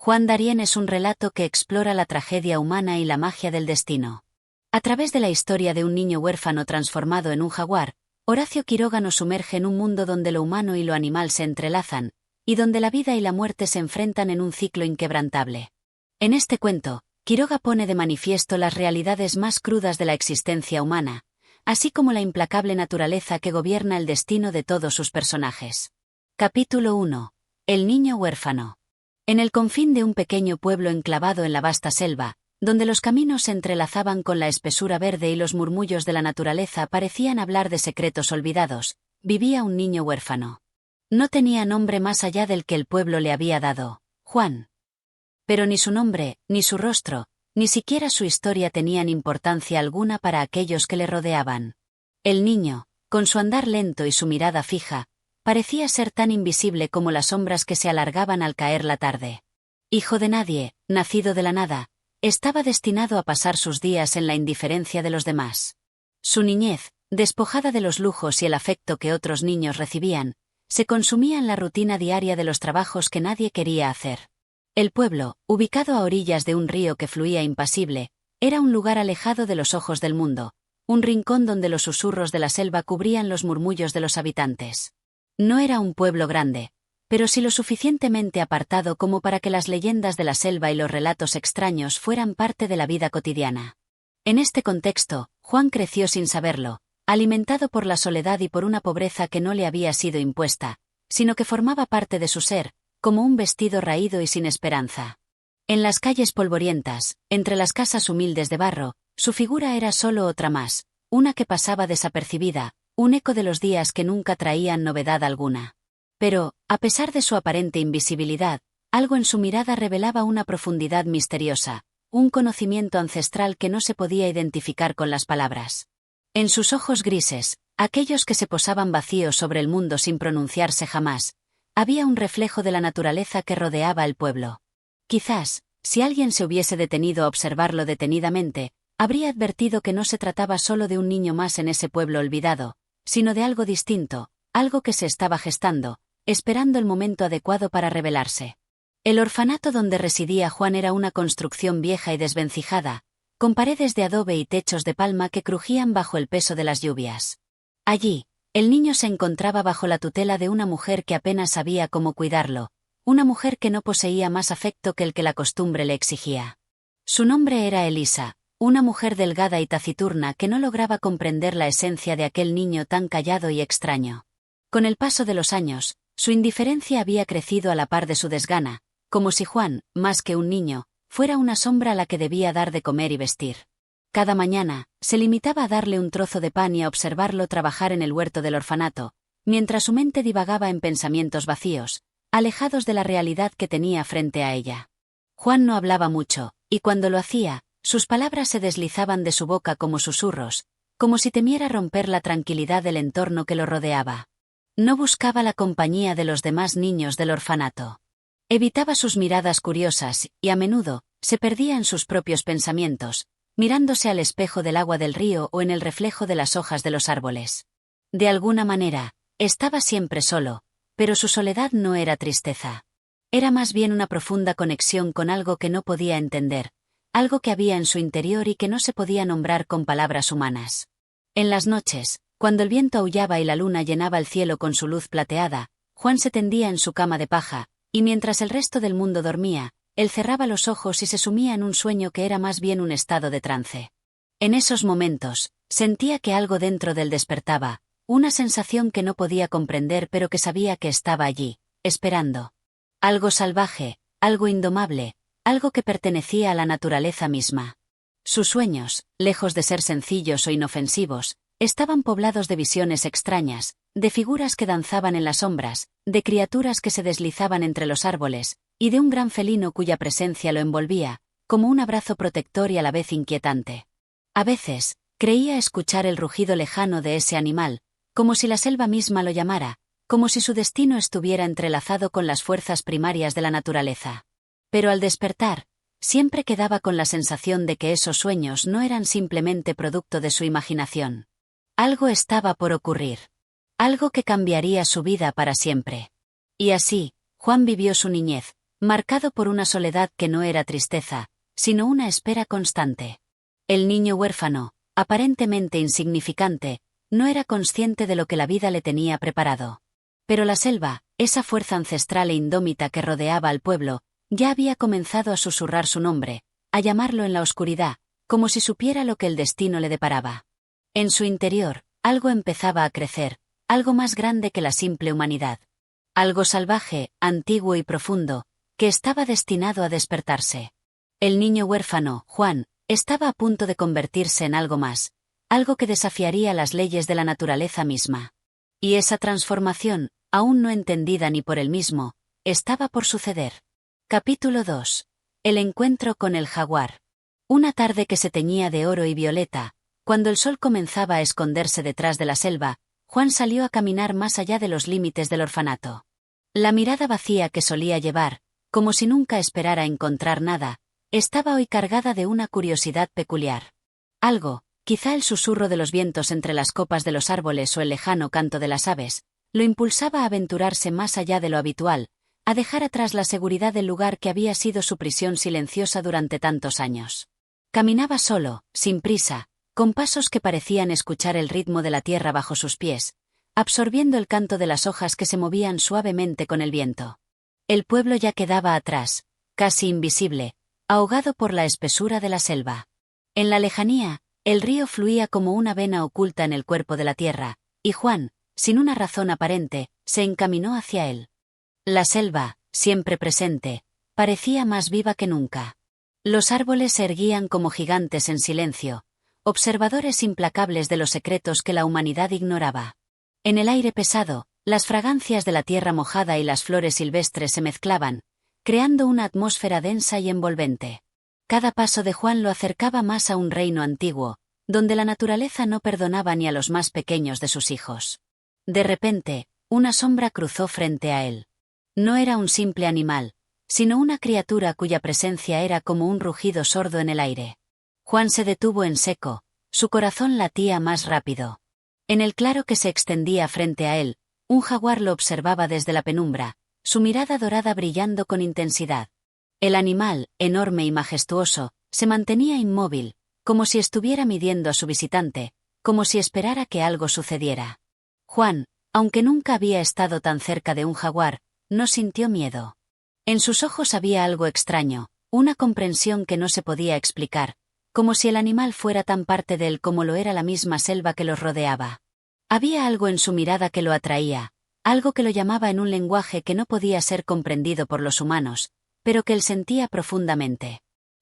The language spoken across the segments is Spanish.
Juan Darien es un relato que explora la tragedia humana y la magia del destino. A través de la historia de un niño huérfano transformado en un jaguar, Horacio Quiroga nos sumerge en un mundo donde lo humano y lo animal se entrelazan, y donde la vida y la muerte se enfrentan en un ciclo inquebrantable. En este cuento, Quiroga pone de manifiesto las realidades más crudas de la existencia humana, así como la implacable naturaleza que gobierna el destino de todos sus personajes. Capítulo 1. El niño huérfano. En el confín de un pequeño pueblo enclavado en la vasta selva, donde los caminos se entrelazaban con la espesura verde y los murmullos de la naturaleza parecían hablar de secretos olvidados, vivía un niño huérfano. No tenía nombre más allá del que el pueblo le había dado, Juan. Pero ni su nombre, ni su rostro, ni siquiera su historia tenían importancia alguna para aquellos que le rodeaban. El niño, con su andar lento y su mirada fija, parecía ser tan invisible como las sombras que se alargaban al caer la tarde. Hijo de nadie, nacido de la nada, estaba destinado a pasar sus días en la indiferencia de los demás. Su niñez, despojada de los lujos y el afecto que otros niños recibían, se consumía en la rutina diaria de los trabajos que nadie quería hacer. El pueblo, ubicado a orillas de un río que fluía impasible, era un lugar alejado de los ojos del mundo, un rincón donde los susurros de la selva cubrían los murmullos de los habitantes. No era un pueblo grande, pero sí lo suficientemente apartado como para que las leyendas de la selva y los relatos extraños fueran parte de la vida cotidiana. En este contexto, Juan creció sin saberlo, alimentado por la soledad y por una pobreza que no le había sido impuesta, sino que formaba parte de su ser, como un vestido raído y sin esperanza. En las calles polvorientas, entre las casas humildes de barro, su figura era solo otra más, una que pasaba desapercibida, un eco de los días que nunca traían novedad alguna. Pero, a pesar de su aparente invisibilidad, algo en su mirada revelaba una profundidad misteriosa, un conocimiento ancestral que no se podía identificar con las palabras. En sus ojos grises, aquellos que se posaban vacíos sobre el mundo sin pronunciarse jamás, había un reflejo de la naturaleza que rodeaba el pueblo. Quizás, si alguien se hubiese detenido a observarlo detenidamente, habría advertido que no se trataba solo de un niño más en ese pueblo olvidado, sino de algo distinto, algo que se estaba gestando, esperando el momento adecuado para revelarse. El orfanato donde residía Juan era una construcción vieja y desvencijada, con paredes de adobe y techos de palma que crujían bajo el peso de las lluvias. Allí, el niño se encontraba bajo la tutela de una mujer que apenas sabía cómo cuidarlo, una mujer que no poseía más afecto que el que la costumbre le exigía. Su nombre era Elisa, una mujer delgada y taciturna que no lograba comprender la esencia de aquel niño tan callado y extraño. Con el paso de los años, su indiferencia había crecido a la par de su desgana, como si Juan, más que un niño, fuera una sombra a la que debía dar de comer y vestir. Cada mañana, se limitaba a darle un trozo de pan y a observarlo trabajar en el huerto del orfanato, mientras su mente divagaba en pensamientos vacíos, alejados de la realidad que tenía frente a ella. Juan no hablaba mucho, y cuando lo hacía, sus palabras se deslizaban de su boca como susurros, como si temiera romper la tranquilidad del entorno que lo rodeaba. No buscaba la compañía de los demás niños del orfanato. Evitaba sus miradas curiosas y, a menudo, se perdía en sus propios pensamientos, mirándose al espejo del agua del río o en el reflejo de las hojas de los árboles. De alguna manera, estaba siempre solo, pero su soledad no era tristeza. Era más bien una profunda conexión con algo que no podía entender, algo que había en su interior y que no se podía nombrar con palabras humanas. En las noches, cuando el viento aullaba y la luna llenaba el cielo con su luz plateada, Juan se tendía en su cama de paja, y mientras el resto del mundo dormía, él cerraba los ojos y se sumía en un sueño que era más bien un estado de trance. En esos momentos, sentía que algo dentro de él despertaba, una sensación que no podía comprender pero que sabía que estaba allí, esperando. Algo salvaje, algo indomable, algo que pertenecía a la naturaleza misma. Sus sueños, lejos de ser sencillos o inofensivos, estaban poblados de visiones extrañas, de figuras que danzaban en las sombras, de criaturas que se deslizaban entre los árboles, y de un gran felino cuya presencia lo envolvía, como un abrazo protector y a la vez inquietante. A veces, creía escuchar el rugido lejano de ese animal, como si la selva misma lo llamara, como si su destino estuviera entrelazado con las fuerzas primarias de la naturaleza. Pero al despertar, siempre quedaba con la sensación de que esos sueños no eran simplemente producto de su imaginación. Algo estaba por ocurrir. Algo que cambiaría su vida para siempre. Y así, Juan vivió su niñez, marcado por una soledad que no era tristeza, sino una espera constante. El niño huérfano, aparentemente insignificante, no era consciente de lo que la vida le tenía preparado. Pero la selva, esa fuerza ancestral e indómita que rodeaba al pueblo, ya había comenzado a susurrar su nombre, a llamarlo en la oscuridad, como si supiera lo que el destino le deparaba. En su interior, algo empezaba a crecer, algo más grande que la simple humanidad. Algo salvaje, antiguo y profundo, que estaba destinado a despertarse. El niño huérfano, Juan, estaba a punto de convertirse en algo más, algo que desafiaría las leyes de la naturaleza misma. Y esa transformación, aún no entendida ni por él mismo, estaba por suceder. Capítulo 2. El encuentro con el jaguar. Una tarde que se teñía de oro y violeta, cuando el sol comenzaba a esconderse detrás de la selva, Juan salió a caminar más allá de los límites del orfanato. La mirada vacía que solía llevar, como si nunca esperara encontrar nada, estaba hoy cargada de una curiosidad peculiar. Algo, quizá el susurro de los vientos entre las copas de los árboles o el lejano canto de las aves, lo impulsaba a aventurarse más allá de lo habitual, a dejar atrás la seguridad del lugar que había sido su prisión silenciosa durante tantos años. Caminaba solo, sin prisa, con pasos que parecían escuchar el ritmo de la tierra bajo sus pies, absorbiendo el canto de las hojas que se movían suavemente con el viento. El pueblo ya quedaba atrás, casi invisible, ahogado por la espesura de la selva. En la lejanía, el río fluía como una vena oculta en el cuerpo de la tierra, y Juan, sin una razón aparente, se encaminó hacia él. La selva, siempre presente, parecía más viva que nunca. Los árboles se erguían como gigantes en silencio, observadores implacables de los secretos que la humanidad ignoraba. En el aire pesado, las fragancias de la tierra mojada y las flores silvestres se mezclaban, creando una atmósfera densa y envolvente. Cada paso de Juan lo acercaba más a un reino antiguo, donde la naturaleza no perdonaba ni a los más pequeños de sus hijos. De repente, una sombra cruzó frente a él. No era un simple animal, sino una criatura cuya presencia era como un rugido sordo en el aire. Juan se detuvo en seco, su corazón latía más rápido. En el claro que se extendía frente a él, un jaguar lo observaba desde la penumbra, su mirada dorada brillando con intensidad. El animal, enorme y majestuoso, se mantenía inmóvil, como si estuviera midiendo a su visitante, como si esperara que algo sucediera. Juan, aunque nunca había estado tan cerca de un jaguar, no sintió miedo. En sus ojos había algo extraño, una comprensión que no se podía explicar, como si el animal fuera tan parte de él como lo era la misma selva que los rodeaba. Había algo en su mirada que lo atraía, algo que lo llamaba en un lenguaje que no podía ser comprendido por los humanos, pero que él sentía profundamente.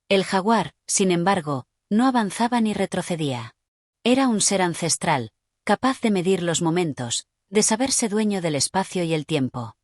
El jaguar, sin embargo, no avanzaba ni retrocedía. Era un ser ancestral, capaz de medir los momentos, de saberse dueño del espacio y el tiempo.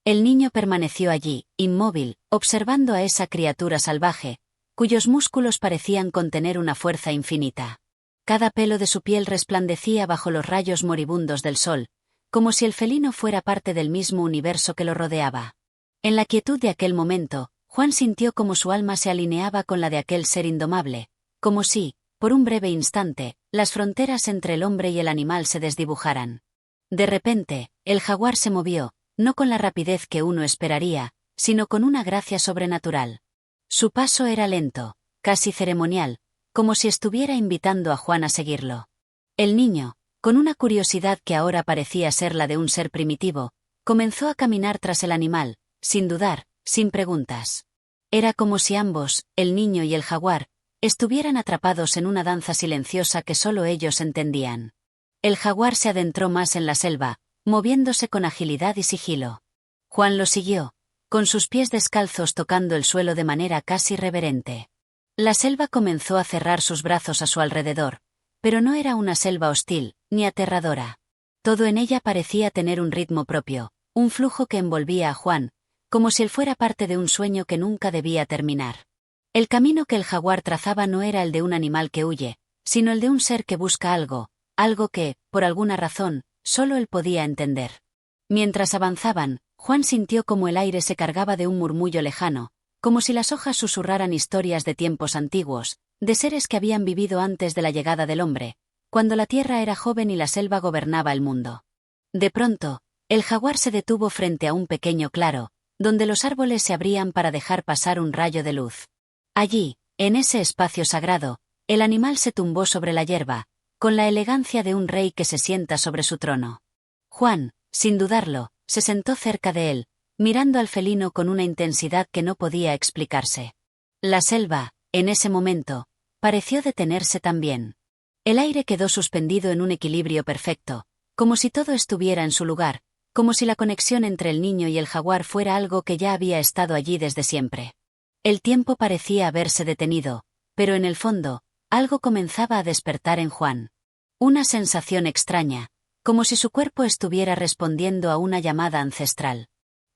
El niño permaneció allí, inmóvil, observando a esa criatura salvaje, cuyos músculos parecían contener una fuerza infinita. Cada pelo de su piel resplandecía bajo los rayos moribundos del sol, como si el felino fuera parte del mismo universo que lo rodeaba. En la quietud de aquel momento, Juan sintió como su alma se alineaba con la de aquel ser indomable, como si, por un breve instante, las fronteras entre el hombre y el animal se desdibujaran. De repente, el jaguar se movió, no con la rapidez que uno esperaría, sino con una gracia sobrenatural. Su paso era lento, casi ceremonial, como si estuviera invitando a Juan a seguirlo. El niño, con una curiosidad que ahora parecía ser la de un ser primitivo, comenzó a caminar tras el animal, sin dudar, sin preguntas. Era como si ambos, el niño y el jaguar, estuvieran atrapados en una danza silenciosa que solo ellos entendían. El jaguar se adentró más en la selva, moviéndose con agilidad y sigilo. Juan lo siguió, con sus pies descalzos tocando el suelo de manera casi reverente. La selva comenzó a cerrar sus brazos a su alrededor, pero no era una selva hostil, ni aterradora. Todo en ella parecía tener un ritmo propio, un flujo que envolvía a Juan, como si él fuera parte de un sueño que nunca debía terminar. El camino que el jaguar trazaba no era el de un animal que huye, sino el de un ser que busca algo, algo que, por alguna razón, solo él podía entender. Mientras avanzaban, Juan sintió como el aire se cargaba de un murmullo lejano, como si las hojas susurraran historias de tiempos antiguos, de seres que habían vivido antes de la llegada del hombre, cuando la tierra era joven y la selva gobernaba el mundo. De pronto, el jaguar se detuvo frente a un pequeño claro, donde los árboles se abrían para dejar pasar un rayo de luz. Allí, en ese espacio sagrado, el animal se tumbó sobre la hierba, con la elegancia de un rey que se sienta sobre su trono. Juan, sin dudarlo, se sentó cerca de él, mirando al felino con una intensidad que no podía explicarse. La selva, en ese momento, pareció detenerse también. El aire quedó suspendido en un equilibrio perfecto, como si todo estuviera en su lugar, como si la conexión entre el niño y el jaguar fuera algo que ya había estado allí desde siempre. El tiempo parecía haberse detenido, pero en el fondo, algo comenzaba a despertar en Juan. Una sensación extraña, como si su cuerpo estuviera respondiendo a una llamada ancestral.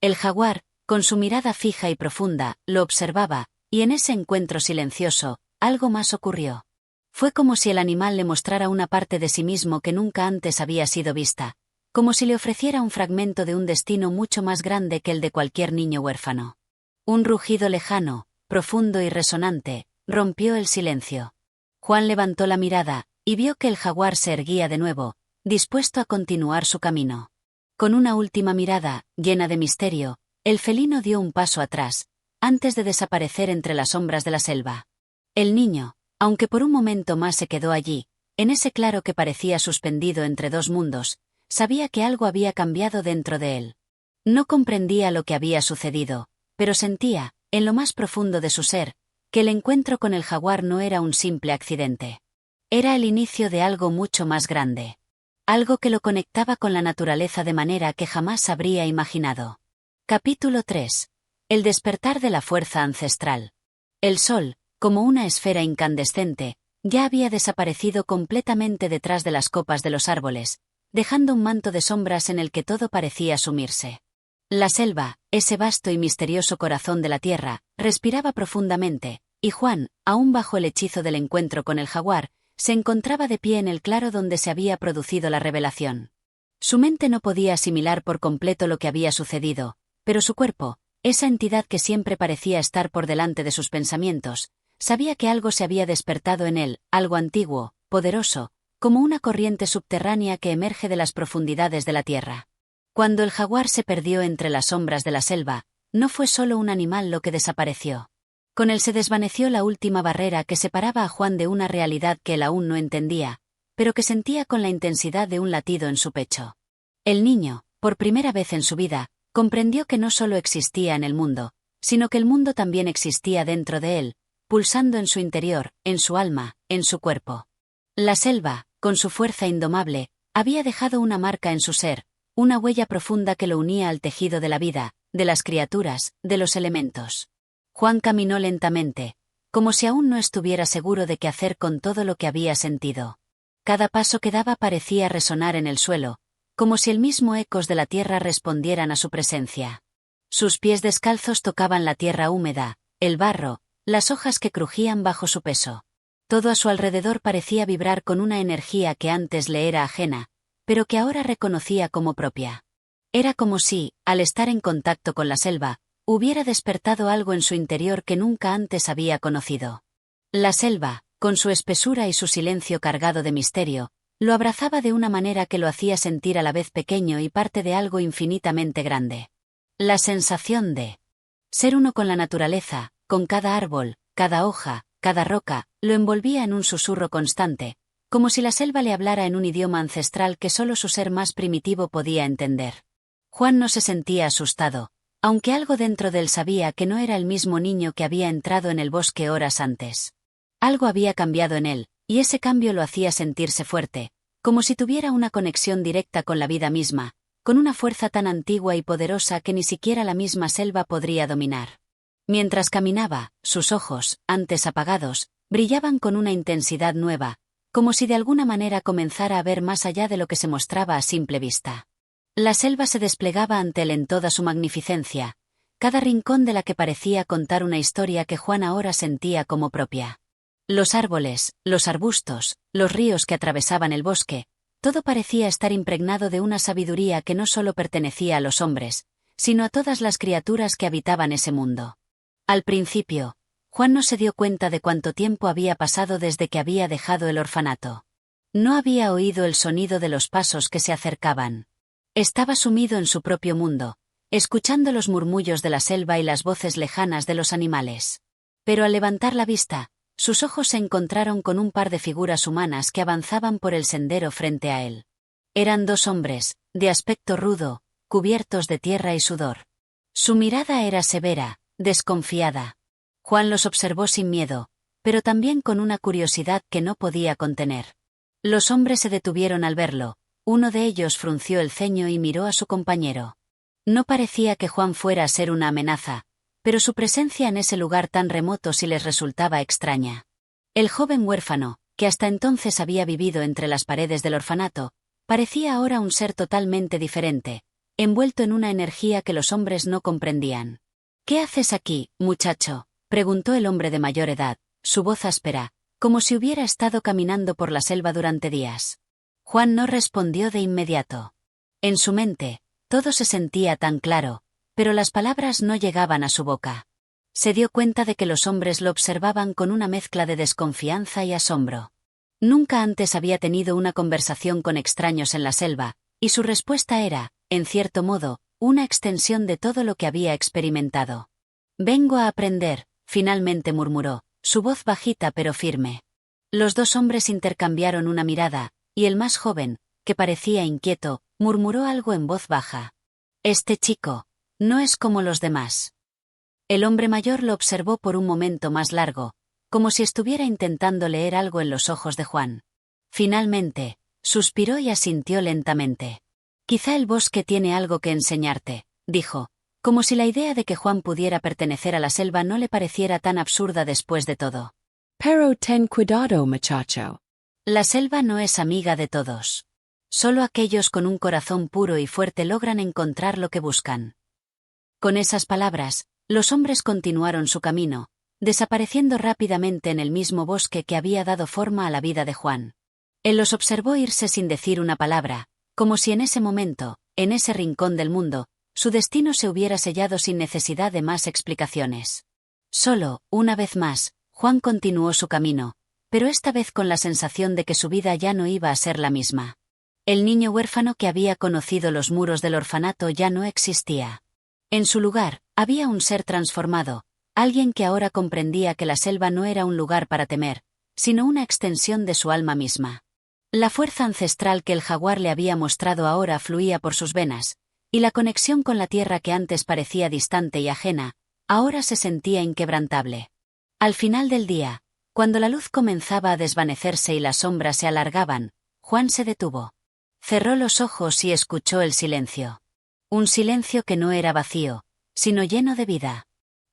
El jaguar, con su mirada fija y profunda, lo observaba, y en ese encuentro silencioso, algo más ocurrió. Fue como si el animal le mostrara una parte de sí mismo que nunca antes había sido vista, como si le ofreciera un fragmento de un destino mucho más grande que el de cualquier niño huérfano. Un rugido lejano, profundo y resonante, rompió el silencio. Juan levantó la mirada, y vio que el jaguar se erguía de nuevo, dispuesto a continuar su camino. Con una última mirada, llena de misterio, el felino dio un paso atrás, antes de desaparecer entre las sombras de la selva. El niño, aunque por un momento más se quedó allí, en ese claro que parecía suspendido entre dos mundos, sabía que algo había cambiado dentro de él. No comprendía lo que había sucedido, pero sentía, en lo más profundo de su ser, que el encuentro con el jaguar no era un simple accidente. Era el inicio de algo mucho más grande. Algo que lo conectaba con la naturaleza de manera que jamás habría imaginado. Capítulo 3. El despertar de la fuerza ancestral. El sol, como una esfera incandescente, ya había desaparecido completamente detrás de las copas de los árboles, dejando un manto de sombras en el que todo parecía sumirse. La selva, ese vasto y misterioso corazón de la tierra, respiraba profundamente, y Juan, aún bajo el hechizo del encuentro con el jaguar, se encontraba de pie en el claro donde se había producido la revelación. Su mente no podía asimilar por completo lo que había sucedido, pero su cuerpo, esa entidad que siempre parecía estar por delante de sus pensamientos, sabía que algo se había despertado en él, algo antiguo, poderoso, como una corriente subterránea que emerge de las profundidades de la tierra. Cuando el jaguar se perdió entre las sombras de la selva, no fue solo un animal lo que desapareció. Con él se desvaneció la última barrera que separaba a Juan de una realidad que él aún no entendía, pero que sentía con la intensidad de un latido en su pecho. El niño, por primera vez en su vida, comprendió que no solo existía en el mundo, sino que el mundo también existía dentro de él, pulsando en su interior, en su alma, en su cuerpo. La selva, con su fuerza indomable, había dejado una marca en su ser, una huella profunda que lo unía al tejido de la vida, de las criaturas, de los elementos. Juan caminó lentamente, como si aún no estuviera seguro de qué hacer con todo lo que había sentido. Cada paso que daba parecía resonar en el suelo, como si el mismo ecos de la tierra respondieran a su presencia. Sus pies descalzos tocaban la tierra húmeda, el barro, las hojas que crujían bajo su peso. Todo a su alrededor parecía vibrar con una energía que antes le era ajena, pero que ahora reconocía como propia. Era como si, al estar en contacto con la selva, hubiera despertado algo en su interior que nunca antes había conocido. La selva, con su espesura y su silencio cargado de misterio, lo abrazaba de una manera que lo hacía sentir a la vez pequeño y parte de algo infinitamente grande. La sensación de ser uno con la naturaleza, con cada árbol, cada hoja, cada roca, lo envolvía en un susurro constante, como si la selva le hablara en un idioma ancestral que solo su ser más primitivo podía entender. Juan no se sentía asustado, aunque algo dentro de él sabía que no era el mismo niño que había entrado en el bosque horas antes. Algo había cambiado en él, y ese cambio lo hacía sentirse fuerte, como si tuviera una conexión directa con la vida misma, con una fuerza tan antigua y poderosa que ni siquiera la misma selva podría dominar. Mientras caminaba, sus ojos, antes apagados, brillaban con una intensidad nueva, como si de alguna manera comenzara a ver más allá de lo que se mostraba a simple vista. La selva se desplegaba ante él en toda su magnificencia, cada rincón de la que parecía contar una historia que Juan ahora sentía como propia. Los árboles, los arbustos, los ríos que atravesaban el bosque, todo parecía estar impregnado de una sabiduría que no solo pertenecía a los hombres, sino a todas las criaturas que habitaban ese mundo. Al principio, Juan no se dio cuenta de cuánto tiempo había pasado desde que había dejado el orfanato. No había oído el sonido de los pasos que se acercaban. Estaba sumido en su propio mundo, escuchando los murmullos de la selva y las voces lejanas de los animales. Pero al levantar la vista, sus ojos se encontraron con un par de figuras humanas que avanzaban por el sendero frente a él. Eran dos hombres, de aspecto rudo, cubiertos de tierra y sudor. Su mirada era severa, desconfiada. Juan los observó sin miedo, pero también con una curiosidad que no podía contener. Los hombres se detuvieron al verlo. Uno de ellos frunció el ceño y miró a su compañero. No parecía que Juan fuera a ser una amenaza, pero su presencia en ese lugar tan remoto sí les resultaba extraña. El joven huérfano, que hasta entonces había vivido entre las paredes del orfanato, parecía ahora un ser totalmente diferente, envuelto en una energía que los hombres no comprendían. «¿Qué haces aquí, muchacho?», preguntó el hombre de mayor edad, su voz áspera, como si hubiera estado caminando por la selva durante días. Juan no respondió de inmediato. En su mente, todo se sentía tan claro, pero las palabras no llegaban a su boca. Se dio cuenta de que los hombres lo observaban con una mezcla de desconfianza y asombro. Nunca antes había tenido una conversación con extraños en la selva, y su respuesta era, en cierto modo, una extensión de todo lo que había experimentado. «Vengo a aprender», finalmente murmuró, su voz bajita pero firme. Los dos hombres intercambiaron una mirada, y el más joven, que parecía inquieto, murmuró algo en voz baja. «Este chico no es como los demás». El hombre mayor lo observó por un momento más largo, como si estuviera intentando leer algo en los ojos de Juan. Finalmente, suspiró y asintió lentamente. «Quizá el bosque tiene algo que enseñarte», dijo, como si la idea de que Juan pudiera pertenecer a la selva no le pareciera tan absurda después de todo. «Pero ten cuidado, muchacho». La selva no es amiga de todos. Solo aquellos con un corazón puro y fuerte logran encontrar lo que buscan. Con esas palabras, los hombres continuaron su camino, desapareciendo rápidamente en el mismo bosque que había dado forma a la vida de Juan. Él los observó irse sin decir una palabra, como si en ese momento, en ese rincón del mundo, su destino se hubiera sellado sin necesidad de más explicaciones. Solo, una vez más, Juan continuó su camino, pero esta vez con la sensación de que su vida ya no iba a ser la misma. El niño huérfano que había conocido los muros del orfanato ya no existía. En su lugar, había un ser transformado, alguien que ahora comprendía que la selva no era un lugar para temer, sino una extensión de su alma misma. La fuerza ancestral que el jaguar le había mostrado ahora fluía por sus venas, y la conexión con la tierra que antes parecía distante y ajena, ahora se sentía inquebrantable. Al final del día, cuando la luz comenzaba a desvanecerse y las sombras se alargaban, Juan se detuvo. Cerró los ojos y escuchó el silencio. Un silencio que no era vacío, sino lleno de vida.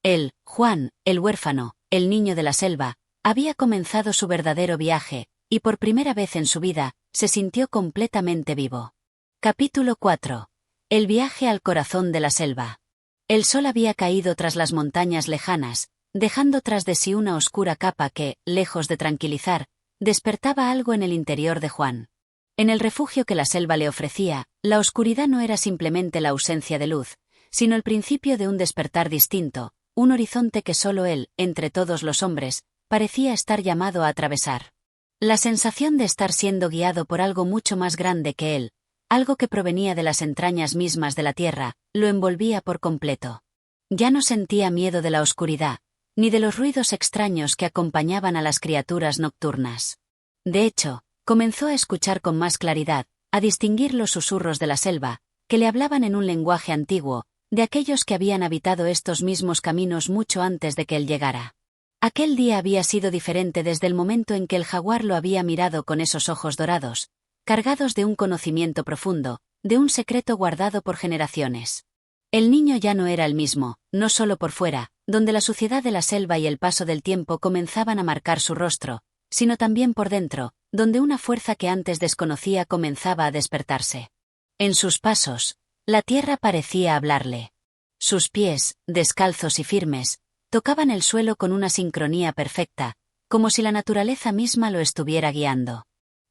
Él, Juan, el huérfano, el niño de la selva, había comenzado su verdadero viaje, y por primera vez en su vida, se sintió completamente vivo. Capítulo 4. El viaje al corazón de la selva. El sol había caído tras las montañas lejanas, dejando tras de sí una oscura capa que, lejos de tranquilizar, despertaba algo en el interior de Juan. En el refugio que la selva le ofrecía, la oscuridad no era simplemente la ausencia de luz, sino el principio de un despertar distinto, un horizonte que solo él, entre todos los hombres, parecía estar llamado a atravesar. La sensación de estar siendo guiado por algo mucho más grande que él, algo que provenía de las entrañas mismas de la tierra, lo envolvía por completo. Ya no sentía miedo de la oscuridad, ni de los ruidos extraños que acompañaban a las criaturas nocturnas. De hecho, comenzó a escuchar con más claridad, a distinguir los susurros de la selva, que le hablaban en un lenguaje antiguo, de aquellos que habían habitado estos mismos caminos mucho antes de que él llegara. Aquel día había sido diferente desde el momento en que el jaguar lo había mirado con esos ojos dorados, cargados de un conocimiento profundo, de un secreto guardado por generaciones. El niño ya no era el mismo, no solo por fuera, donde la suciedad de la selva y el paso del tiempo comenzaban a marcar su rostro, sino también por dentro, donde una fuerza que antes desconocía comenzaba a despertarse. En sus pasos, la tierra parecía hablarle. Sus pies, descalzos y firmes, tocaban el suelo con una sincronía perfecta, como si la naturaleza misma lo estuviera guiando.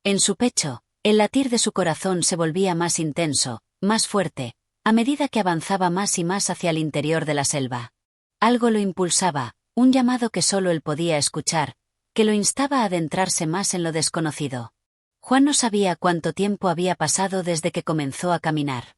En su pecho, el latir de su corazón se volvía más intenso, más fuerte, a medida que avanzaba más y más hacia el interior de la selva. Algo lo impulsaba, un llamado que solo él podía escuchar, que lo instaba a adentrarse más en lo desconocido. Juan no sabía cuánto tiempo había pasado desde que comenzó a caminar.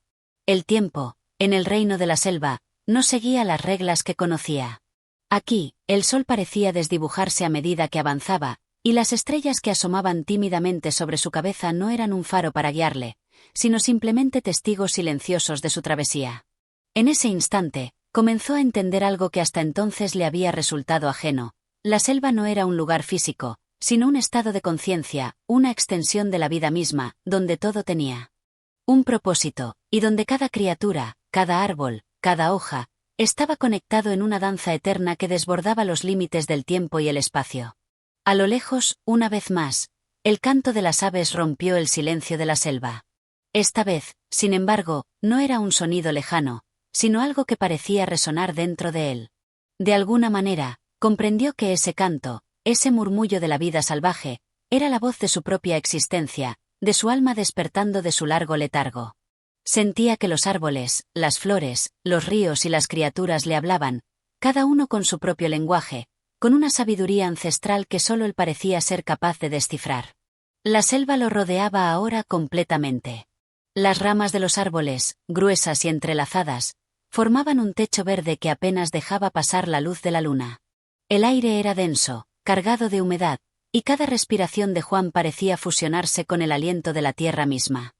El tiempo, En el reino de la selva, no seguía las reglas que conocía. Aquí, el sol parecía desdibujarse a medida que avanzaba, y las estrellas que asomaban tímidamente sobre su cabeza no eran un faro para guiarle, sino simplemente testigos silenciosos de su travesía. En ese instante, comenzó a entender algo que hasta entonces le había resultado ajeno. La selva no era un lugar físico, sino un estado de conciencia, una extensión de la vida misma, donde todo tenía un propósito, y donde cada criatura, cada árbol, cada hoja, estaba conectado en una danza eterna que desbordaba los límites del tiempo y el espacio. A lo lejos, una vez más, el canto de las aves rompió el silencio de la selva. Esta vez, sin embargo, no era un sonido lejano, sino algo que parecía resonar dentro de él. De alguna manera, comprendió que ese canto, ese murmullo de la vida salvaje, era la voz de su propia existencia, de su alma despertando de su largo letargo. Sentía que los árboles, las flores, los ríos y las criaturas le hablaban, cada uno con su propio lenguaje, con una sabiduría ancestral que solo él parecía ser capaz de descifrar. La selva lo rodeaba ahora completamente. Las ramas de los árboles, gruesas y entrelazadas, formaban un techo verde que apenas dejaba pasar la luz de la luna. El aire era denso, cargado de humedad, y cada respiración de Juan parecía fusionarse con el aliento de la tierra misma.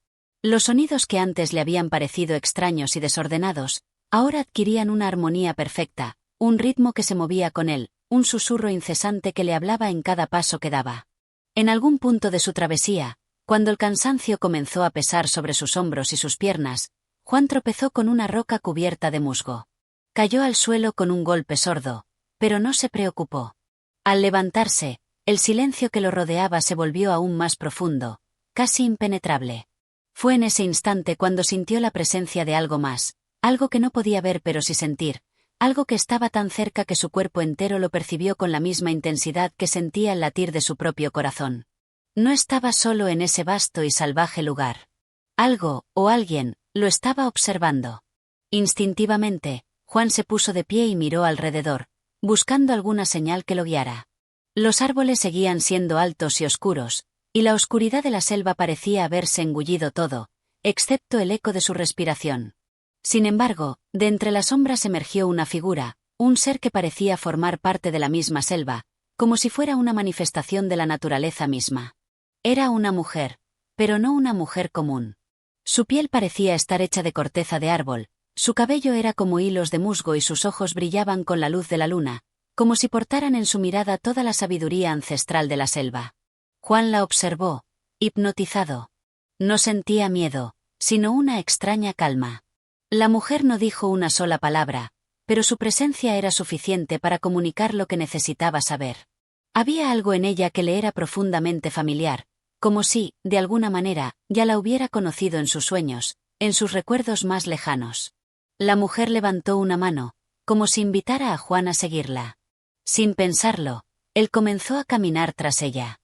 Los sonidos que antes le habían parecido extraños y desordenados, ahora adquirían una armonía perfecta, un ritmo que se movía con él, un susurro incesante que le hablaba en cada paso que daba. En algún punto de su travesía, cuando el cansancio comenzó a pesar sobre sus hombros y sus piernas, Juan tropezó con una roca cubierta de musgo. Cayó al suelo con un golpe sordo, pero no se preocupó. Al levantarse, el silencio que lo rodeaba se volvió aún más profundo, casi impenetrable. Fue en ese instante cuando sintió la presencia de algo más, algo que no podía ver pero sí sentir, algo que estaba tan cerca que su cuerpo entero lo percibió con la misma intensidad que sentía el latir de su propio corazón. No estaba solo en ese vasto y salvaje lugar. Algo, o alguien, lo estaba observando. Instintivamente, Juan se puso de pie y miró alrededor, buscando alguna señal que lo guiara. Los árboles seguían siendo altos y oscuros, y la oscuridad de la selva parecía haberse engullido todo, excepto el eco de su respiración. Sin embargo, de entre las sombras emergió una figura, un ser que parecía formar parte de la misma selva, como si fuera una manifestación de la naturaleza misma. Era una mujer, pero no una mujer común. Su piel parecía estar hecha de corteza de árbol, su cabello era como hilos de musgo y sus ojos brillaban con la luz de la luna, como si portaran en su mirada toda la sabiduría ancestral de la selva. Juan la observó, hipnotizado. No sentía miedo, sino una extraña calma. La mujer no dijo una sola palabra, pero su presencia era suficiente para comunicar lo que necesitaba saber. Había algo en ella que le era profundamente familiar, como si, de alguna manera, ya la hubiera conocido en sus sueños, en sus recuerdos más lejanos. La mujer levantó una mano, como si invitara a Juan a seguirla. Sin pensarlo, él comenzó a caminar tras ella.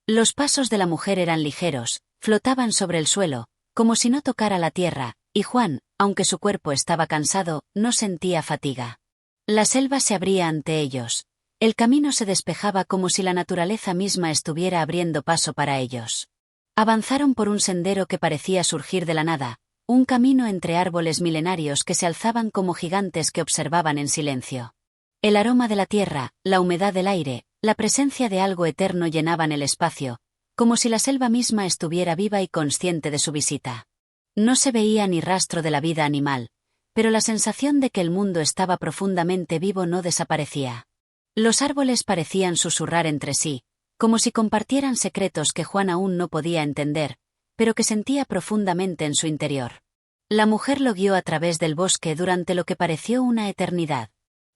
Los pasos de la mujer eran ligeros, flotaban sobre el suelo, como si no tocara la tierra, y Juan, aunque su cuerpo estaba cansado, no sentía fatiga. La selva se abría ante ellos. El camino se despejaba como si la naturaleza misma estuviera abriendo paso para ellos. Avanzaron por un sendero que parecía surgir de la nada, un camino entre árboles milenarios que se alzaban como gigantes que observaban en silencio. El aroma de la tierra, la humedad del aire, la presencia de algo eterno llenaban el espacio, como si la selva misma estuviera viva y consciente de su visita. No se veía ni rastro de la vida animal, pero la sensación de que el mundo estaba profundamente vivo no desaparecía. Los árboles parecían susurrar entre sí, como si compartieran secretos que Juan aún no podía entender, pero que sentía profundamente en su interior. La mujer lo guió a través del bosque durante lo que pareció una eternidad.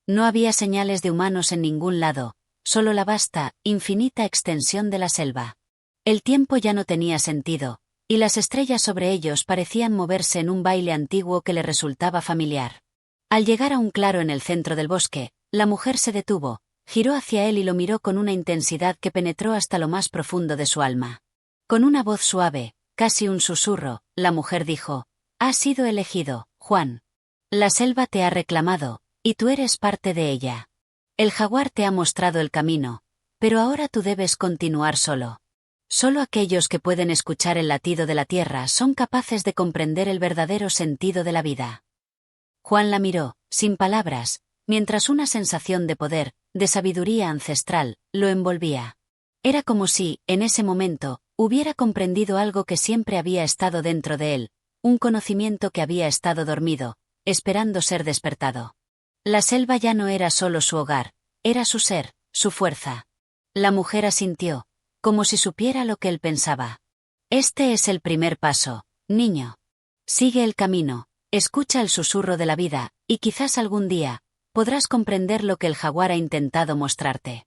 No había señales de humanos en ningún lado, solo la vasta, infinita extensión de la selva. El tiempo ya no tenía sentido, y las estrellas sobre ellos parecían moverse en un baile antiguo que le resultaba familiar. Al llegar a un claro en el centro del bosque, la mujer se detuvo, giró hacia él y lo miró con una intensidad que penetró hasta lo más profundo de su alma. Con una voz suave, casi un susurro, la mujer dijo: «Has sido elegido, Juan. La selva te ha reclamado, y tú eres parte de ella. El jaguar te ha mostrado el camino, pero ahora tú debes continuar solo. Solo aquellos que pueden escuchar el latido de la tierra son capaces de comprender el verdadero sentido de la vida». Juan la miró, sin palabras, mientras una sensación de poder, de sabiduría ancestral, lo envolvía. Era como si, en ese momento, hubiera comprendido algo que siempre había estado dentro de él, un conocimiento que había estado dormido, esperando ser despertado. La selva ya no era solo su hogar, era su ser, su fuerza. La mujer asintió, como si supiera lo que él pensaba. Este es el primer paso, niño. Sigue el camino, escucha el susurro de la vida, y quizás algún día, podrás comprender lo que el jaguar ha intentado mostrarte.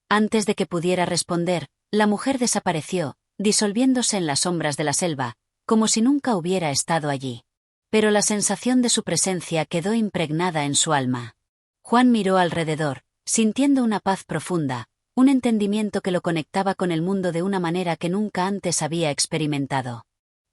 Antes de que pudiera responder, la mujer desapareció, disolviéndose en las sombras de la selva, como si nunca hubiera estado allí. Pero la sensación de su presencia quedó impregnada en su alma. Juan miró alrededor, sintiendo una paz profunda, un entendimiento que lo conectaba con el mundo de una manera que nunca antes había experimentado.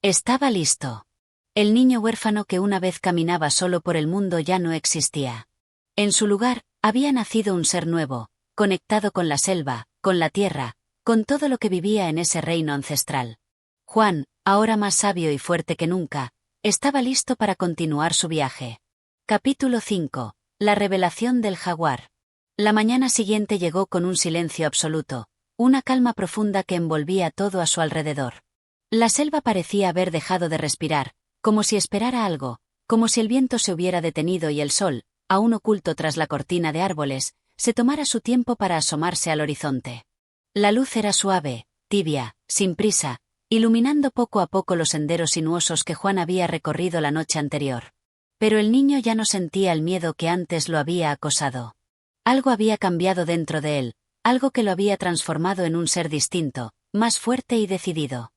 Estaba listo. El niño huérfano que una vez caminaba solo por el mundo ya no existía. En su lugar, había nacido un ser nuevo, conectado con la selva, con la tierra, con todo lo que vivía en ese reino ancestral. Juan, ahora más sabio y fuerte que nunca, estaba listo para continuar su viaje. Capítulo 5. La revelación del jaguar. La mañana siguiente llegó con un silencio absoluto, una calma profunda que envolvía todo a su alrededor. La selva parecía haber dejado de respirar, como si esperara algo, como si el viento se hubiera detenido y el sol, aún oculto tras la cortina de árboles, se tomara su tiempo para asomarse al horizonte. La luz era suave, tibia, sin prisa, iluminando poco a poco los senderos sinuosos que Juan había recorrido la noche anterior. Pero el niño ya no sentía el miedo que antes lo había acosado. Algo había cambiado dentro de él, algo que lo había transformado en un ser distinto, más fuerte y decidido.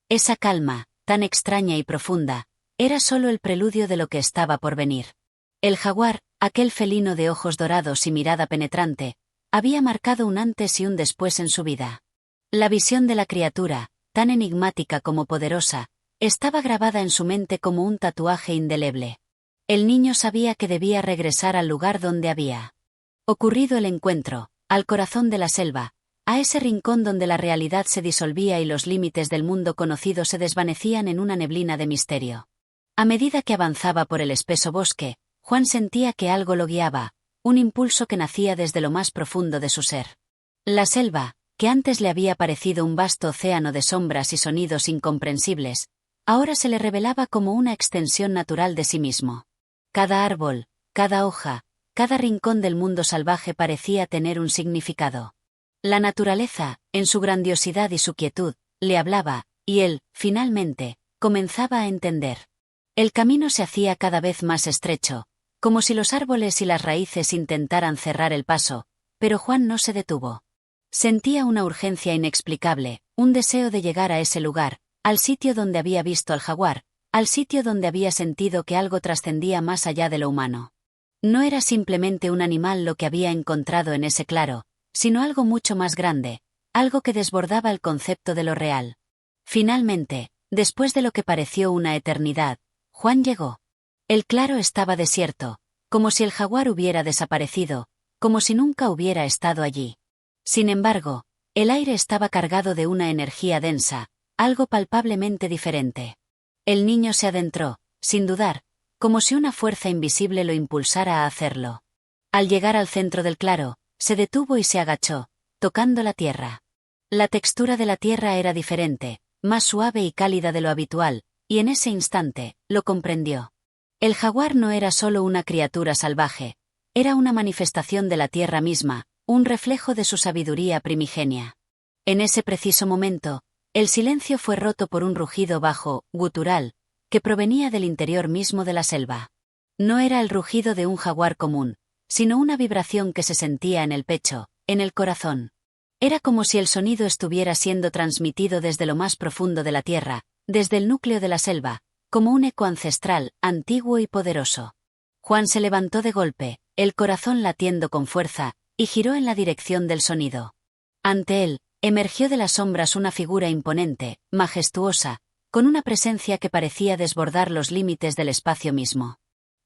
Esa calma, tan extraña y profunda, era solo el preludio de lo que estaba por venir. El jaguar, aquel felino de ojos dorados y mirada penetrante, había marcado un antes y un después en su vida. La visión de la criatura, tan enigmática como poderosa, estaba grabada en su mente como un tatuaje indeleble. El niño sabía que debía regresar al lugar donde había ocurrido el encuentro, al corazón de la selva, a ese rincón donde la realidad se disolvía y los límites del mundo conocido se desvanecían en una neblina de misterio. A medida que avanzaba por el espeso bosque, Juan sentía que algo lo guiaba, un impulso que nacía desde lo más profundo de su ser. La selva, que antes le había parecido un vasto océano de sombras y sonidos incomprensibles, ahora se le revelaba como una extensión natural de sí mismo. Cada árbol, cada hoja, cada rincón del mundo salvaje parecía tener un significado. La naturaleza, en su grandiosidad y su quietud, le hablaba, y él, finalmente, comenzaba a entender. El camino se hacía cada vez más estrecho, como si los árboles y las raíces intentaran cerrar el paso, pero Juan no se detuvo. Sentía una urgencia inexplicable, un deseo de llegar a ese lugar, al sitio donde había visto al jaguar, al sitio donde había sentido que algo trascendía más allá de lo humano. No era simplemente un animal lo que había encontrado en ese claro, sino algo mucho más grande, algo que desbordaba el concepto de lo real. Finalmente, después de lo que pareció una eternidad, Juan llegó. El claro estaba desierto, como si el jaguar hubiera desaparecido, como si nunca hubiera estado allí. Sin embargo, el aire estaba cargado de una energía densa, algo palpablemente diferente. El niño se adentró, sin dudar, como si una fuerza invisible lo impulsara a hacerlo. Al llegar al centro del claro, se detuvo y se agachó, tocando la tierra. La textura de la tierra era diferente, más suave y cálida de lo habitual, y en ese instante, lo comprendió. El jaguar no era solo una criatura salvaje, era una manifestación de la tierra misma, un reflejo de su sabiduría primigenia. En ese preciso momento, el silencio fue roto por un rugido bajo, gutural, que provenía del interior mismo de la selva. No era el rugido de un jaguar común, sino una vibración que se sentía en el pecho, en el corazón. Era como si el sonido estuviera siendo transmitido desde lo más profundo de la tierra, desde el núcleo de la selva, como un eco ancestral, antiguo y poderoso. Juan se levantó de golpe, el corazón latiendo con fuerza, y giró en la dirección del sonido. Ante él, emergió de las sombras una figura imponente, majestuosa, con una presencia que parecía desbordar los límites del espacio mismo.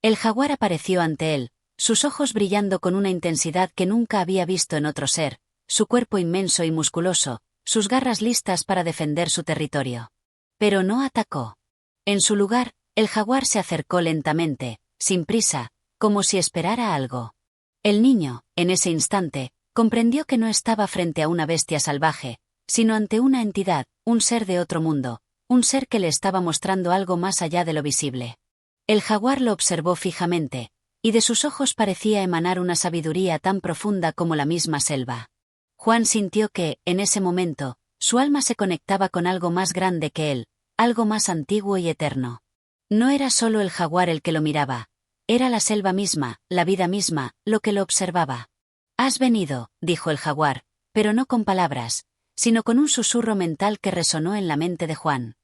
El jaguar apareció ante él, sus ojos brillando con una intensidad que nunca había visto en otro ser, su cuerpo inmenso y musculoso, sus garras listas para defender su territorio. Pero no atacó. En su lugar, el jaguar se acercó lentamente, sin prisa, como si esperara algo. El niño, en ese instante, comprendió que no estaba frente a una bestia salvaje, sino ante una entidad, un ser de otro mundo, un ser que le estaba mostrando algo más allá de lo visible. El jaguar lo observó fijamente, y de sus ojos parecía emanar una sabiduría tan profunda como la misma selva. Juan sintió que, en ese momento, su alma se conectaba con algo más grande que él, algo más antiguo y eterno. No era solo el jaguar el que lo miraba, era la selva misma, la vida misma, lo que lo observaba. «Has venido», dijo el jaguar, pero no con palabras, sino con un susurro mental que resonó en la mente de Juan.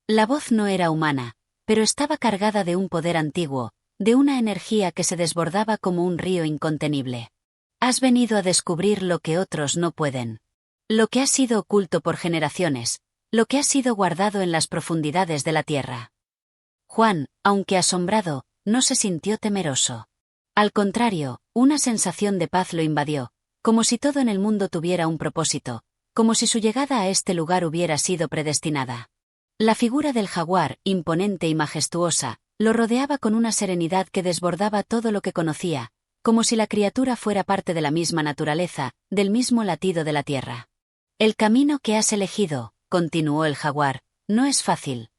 La voz no era humana, pero estaba cargada de un poder antiguo, de una energía que se desbordaba como un río incontenible. «Has venido a descubrir lo que otros no pueden. Lo que ha sido oculto por generaciones, lo que ha sido guardado en las profundidades de la tierra». Juan, aunque asombrado, no se sintió temeroso. Al contrario, una sensación de paz lo invadió, como si todo en el mundo tuviera un propósito, como si su llegada a este lugar hubiera sido predestinada. La figura del jaguar, imponente y majestuosa, lo rodeaba con una serenidad que desbordaba todo lo que conocía, como si la criatura fuera parte de la misma naturaleza, del mismo latido de la tierra. «El camino que has elegido», continuó el jaguar, «no es fácil.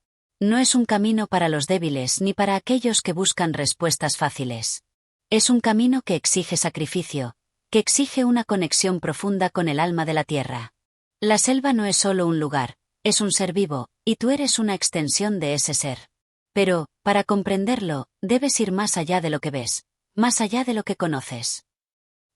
No es un camino para los débiles ni para aquellos que buscan respuestas fáciles. Es un camino que exige sacrificio, que exige una conexión profunda con el alma de la tierra. La selva no es solo un lugar, es un ser vivo, y tú eres una extensión de ese ser. Pero, para comprenderlo, debes ir más allá de lo que ves, más allá de lo que conoces».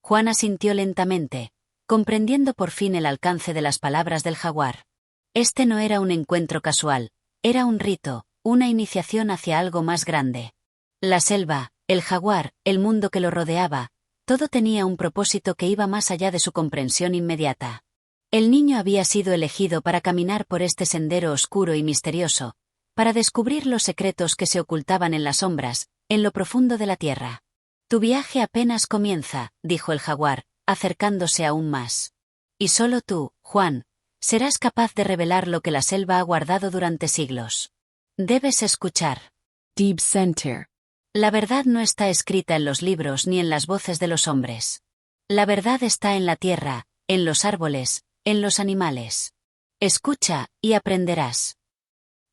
Juan asintió lentamente, comprendiendo por fin el alcance de las palabras del jaguar. Este no era un encuentro casual, era un rito, una iniciación hacia algo más grande. La selva, el jaguar, el mundo que lo rodeaba, todo tenía un propósito que iba más allá de su comprensión inmediata. El niño había sido elegido para caminar por este sendero oscuro y misterioso, para descubrir los secretos que se ocultaban en las sombras, en lo profundo de la tierra. «Tu viaje apenas comienza», dijo el jaguar, acercándose aún más. «Y solo tú, Juan, serás capaz de revelar lo que la selva ha guardado durante siglos. Debes escuchar». Deep Center. La verdad no está escrita en los libros ni en las voces de los hombres. La verdad está en la tierra, en los árboles, en los animales. Escucha, y aprenderás.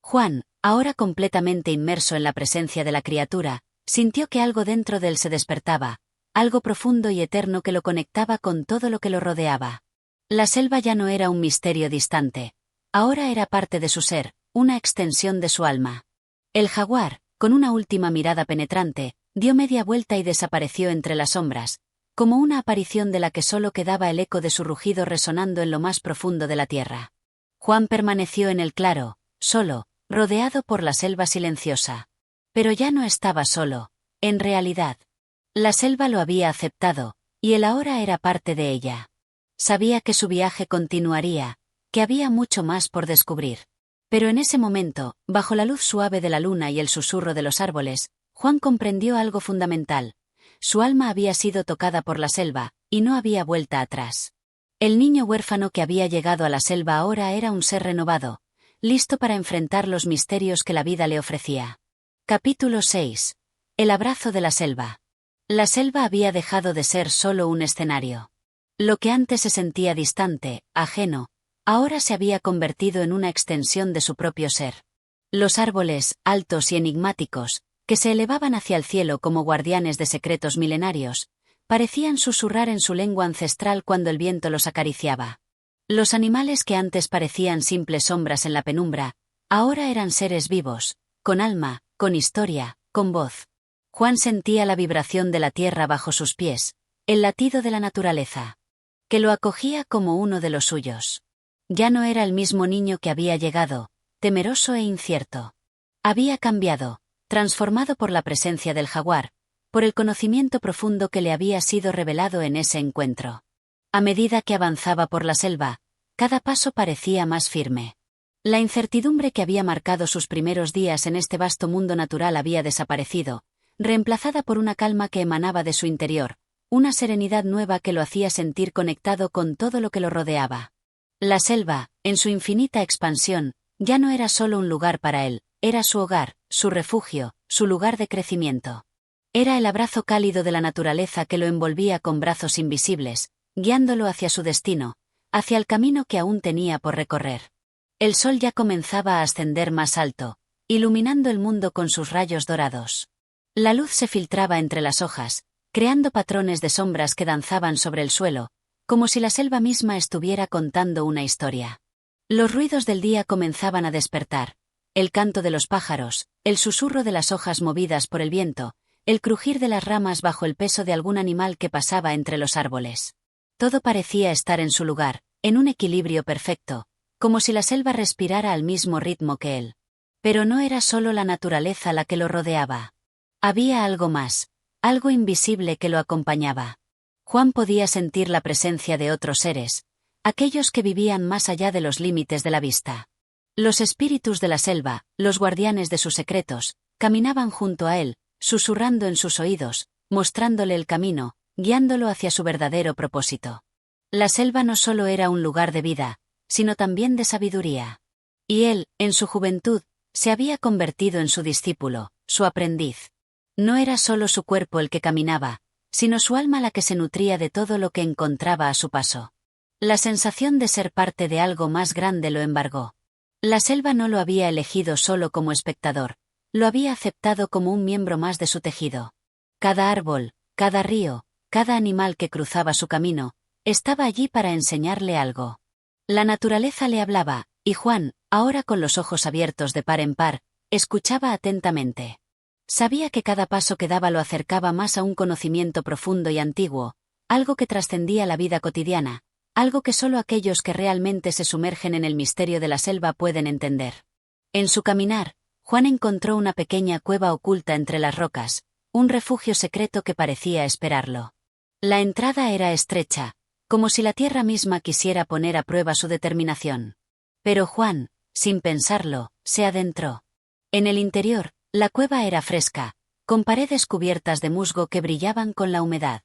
Juan, ahora completamente inmerso en la presencia de la criatura, sintió que algo dentro de él se despertaba, algo profundo y eterno que lo conectaba con todo lo que lo rodeaba. La selva ya no era un misterio distante. Ahora era parte de su ser, una extensión de su alma. El jaguar, con una última mirada penetrante, dio media vuelta y desapareció entre las sombras, como una aparición de la que solo quedaba el eco de su rugido resonando en lo más profundo de la tierra. Juan permaneció en el claro, solo, rodeado por la selva silenciosa. Pero ya no estaba solo, en realidad. La selva lo había aceptado, y él ahora era parte de ella. Sabía que su viaje continuaría, que había mucho más por descubrir. Pero en ese momento, bajo la luz suave de la luna y el susurro de los árboles, Juan comprendió algo fundamental. Su alma había sido tocada por la selva, y no había vuelta atrás. El niño huérfano que había llegado a la selva ahora era un ser renovado, listo para enfrentar los misterios que la vida le ofrecía. Capítulo 6. El abrazo de la selva. La selva había dejado de ser solo un escenario. Lo que antes se sentía distante, ajeno, ahora se había convertido en una extensión de su propio ser. Los árboles, altos y enigmáticos, que se elevaban hacia el cielo como guardianes de secretos milenarios, parecían susurrar en su lengua ancestral cuando el viento los acariciaba. Los animales que antes parecían simples sombras en la penumbra, ahora eran seres vivos, con alma, con historia, con voz. Juan sentía la vibración de la tierra bajo sus pies, el latido de la naturaleza, que lo acogía como uno de los suyos. Ya no era el mismo niño que había llegado, temeroso e incierto. Había cambiado, transformado por la presencia del jaguar, por el conocimiento profundo que le había sido revelado en ese encuentro. A medida que avanzaba por la selva, cada paso parecía más firme. La incertidumbre que había marcado sus primeros días en este vasto mundo natural había desaparecido, reemplazada por una calma que emanaba de su interior, una serenidad nueva que lo hacía sentir conectado con todo lo que lo rodeaba. La selva, en su infinita expansión, ya no era solo un lugar para él, era su hogar, su refugio, su lugar de crecimiento. Era el abrazo cálido de la naturaleza que lo envolvía con brazos invisibles, guiándolo hacia su destino, hacia el camino que aún tenía por recorrer. El sol ya comenzaba a ascender más alto, iluminando el mundo con sus rayos dorados. La luz se filtraba entre las hojas, creando patrones de sombras que danzaban sobre el suelo, como si la selva misma estuviera contando una historia. Los ruidos del día comenzaban a despertar: el canto de los pájaros, el susurro de las hojas movidas por el viento, el crujir de las ramas bajo el peso de algún animal que pasaba entre los árboles. Todo parecía estar en su lugar, en un equilibrio perfecto, como si la selva respirara al mismo ritmo que él. Pero no era solo la naturaleza la que lo rodeaba. Había algo más, algo invisible que lo acompañaba. Juan podía sentir la presencia de otros seres, aquellos que vivían más allá de los límites de la vista. Los espíritus de la selva, los guardianes de sus secretos, caminaban junto a él, susurrando en sus oídos, mostrándole el camino, guiándolo hacia su verdadero propósito. La selva no solo era un lugar de vida, sino también de sabiduría. Y él, en su juventud, se había convertido en su discípulo, su aprendiz. No era solo su cuerpo el que caminaba, sino su alma la que se nutría de todo lo que encontraba a su paso. La sensación de ser parte de algo más grande lo embargó. La selva no lo había elegido solo como espectador, lo había aceptado como un miembro más de su tejido. Cada árbol, cada río, cada animal que cruzaba su camino, estaba allí para enseñarle algo. La naturaleza le hablaba, y Juan, ahora con los ojos abiertos de par en par, escuchaba atentamente. Sabía que cada paso que daba lo acercaba más a un conocimiento profundo y antiguo, algo que trascendía la vida cotidiana, algo que solo aquellos que realmente se sumergen en el misterio de la selva pueden entender. En su caminar, Juan encontró una pequeña cueva oculta entre las rocas, un refugio secreto que parecía esperarlo. La entrada era estrecha, como si la tierra misma quisiera poner a prueba su determinación. Pero Juan, sin pensarlo, se adentró. En el interior, la cueva era fresca, con paredes cubiertas de musgo que brillaban con la humedad.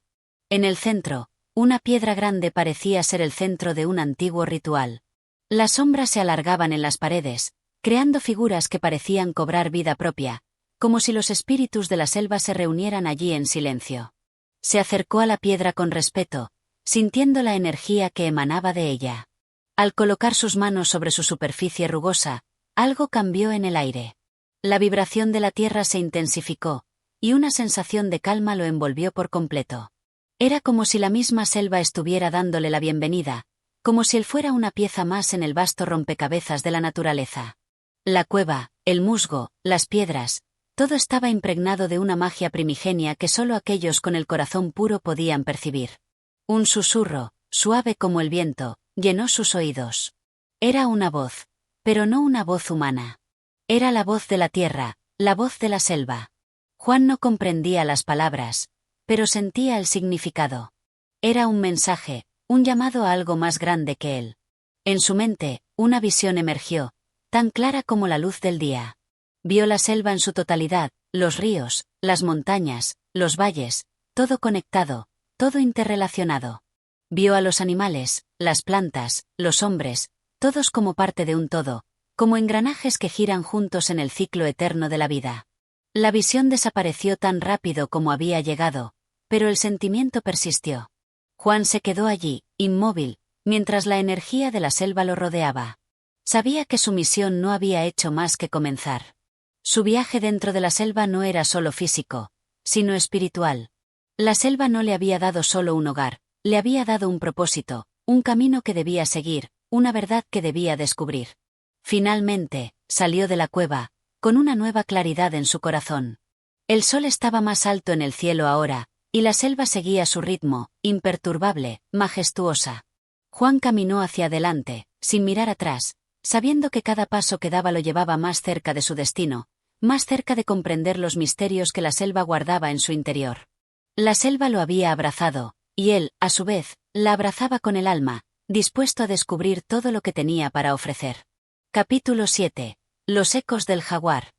En el centro, una piedra grande parecía ser el centro de un antiguo ritual. Las sombras se alargaban en las paredes, creando figuras que parecían cobrar vida propia, como si los espíritus de la selva se reunieran allí en silencio. Se acercó a la piedra con respeto, sintiendo la energía que emanaba de ella. Al colocar sus manos sobre su superficie rugosa, algo cambió en el aire. La vibración de la tierra se intensificó, y una sensación de calma lo envolvió por completo. Era como si la misma selva estuviera dándole la bienvenida, como si él fuera una pieza más en el vasto rompecabezas de la naturaleza. La cueva, el musgo, las piedras, todo estaba impregnado de una magia primigenia que solo aquellos con el corazón puro podían percibir. Un susurro, suave como el viento, llenó sus oídos. Era una voz, pero no una voz humana. Era la voz de la tierra, la voz de la selva. Juan no comprendía las palabras, pero sentía el significado. Era un mensaje, un llamado a algo más grande que él. En su mente, una visión emergió, tan clara como la luz del día. Vio la selva en su totalidad, los ríos, las montañas, los valles, todo conectado, todo interrelacionado. Vio a los animales, las plantas, los hombres, todos como parte de un todo, como engranajes que giran juntos en el ciclo eterno de la vida. La visión desapareció tan rápido como había llegado, pero el sentimiento persistió. Juan se quedó allí, inmóvil, mientras la energía de la selva lo rodeaba. Sabía que su misión no había hecho más que comenzar. Su viaje dentro de la selva no era solo físico, sino espiritual. La selva no le había dado solo un hogar, le había dado un propósito, un camino que debía seguir, una verdad que debía descubrir. Finalmente, salió de la cueva, con una nueva claridad en su corazón. El sol estaba más alto en el cielo ahora, y la selva seguía su ritmo, imperturbable, majestuosa. Juan caminó hacia adelante, sin mirar atrás, sabiendo que cada paso que daba lo llevaba más cerca de su destino, más cerca de comprender los misterios que la selva guardaba en su interior. La selva lo había abrazado, y él, a su vez, la abrazaba con el alma, dispuesto a descubrir todo lo que tenía para ofrecer. Capítulo 7. Los ecos del jaguar.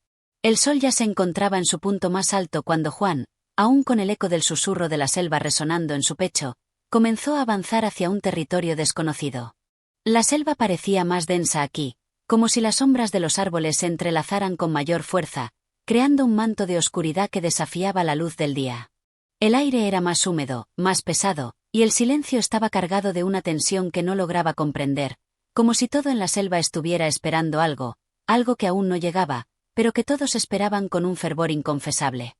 El sol ya se encontraba en su punto más alto cuando Juan, aún con el eco del susurro de la selva resonando en su pecho, comenzó a avanzar hacia un territorio desconocido. La selva parecía más densa aquí, como si las sombras de los árboles se entrelazaran con mayor fuerza, creando un manto de oscuridad que desafiaba la luz del día. El aire era más húmedo, más pesado, y el silencio estaba cargado de una tensión que no lograba comprender, como si todo en la selva estuviera esperando algo que aún no llegaba, pero que todos esperaban con un fervor inconfesable.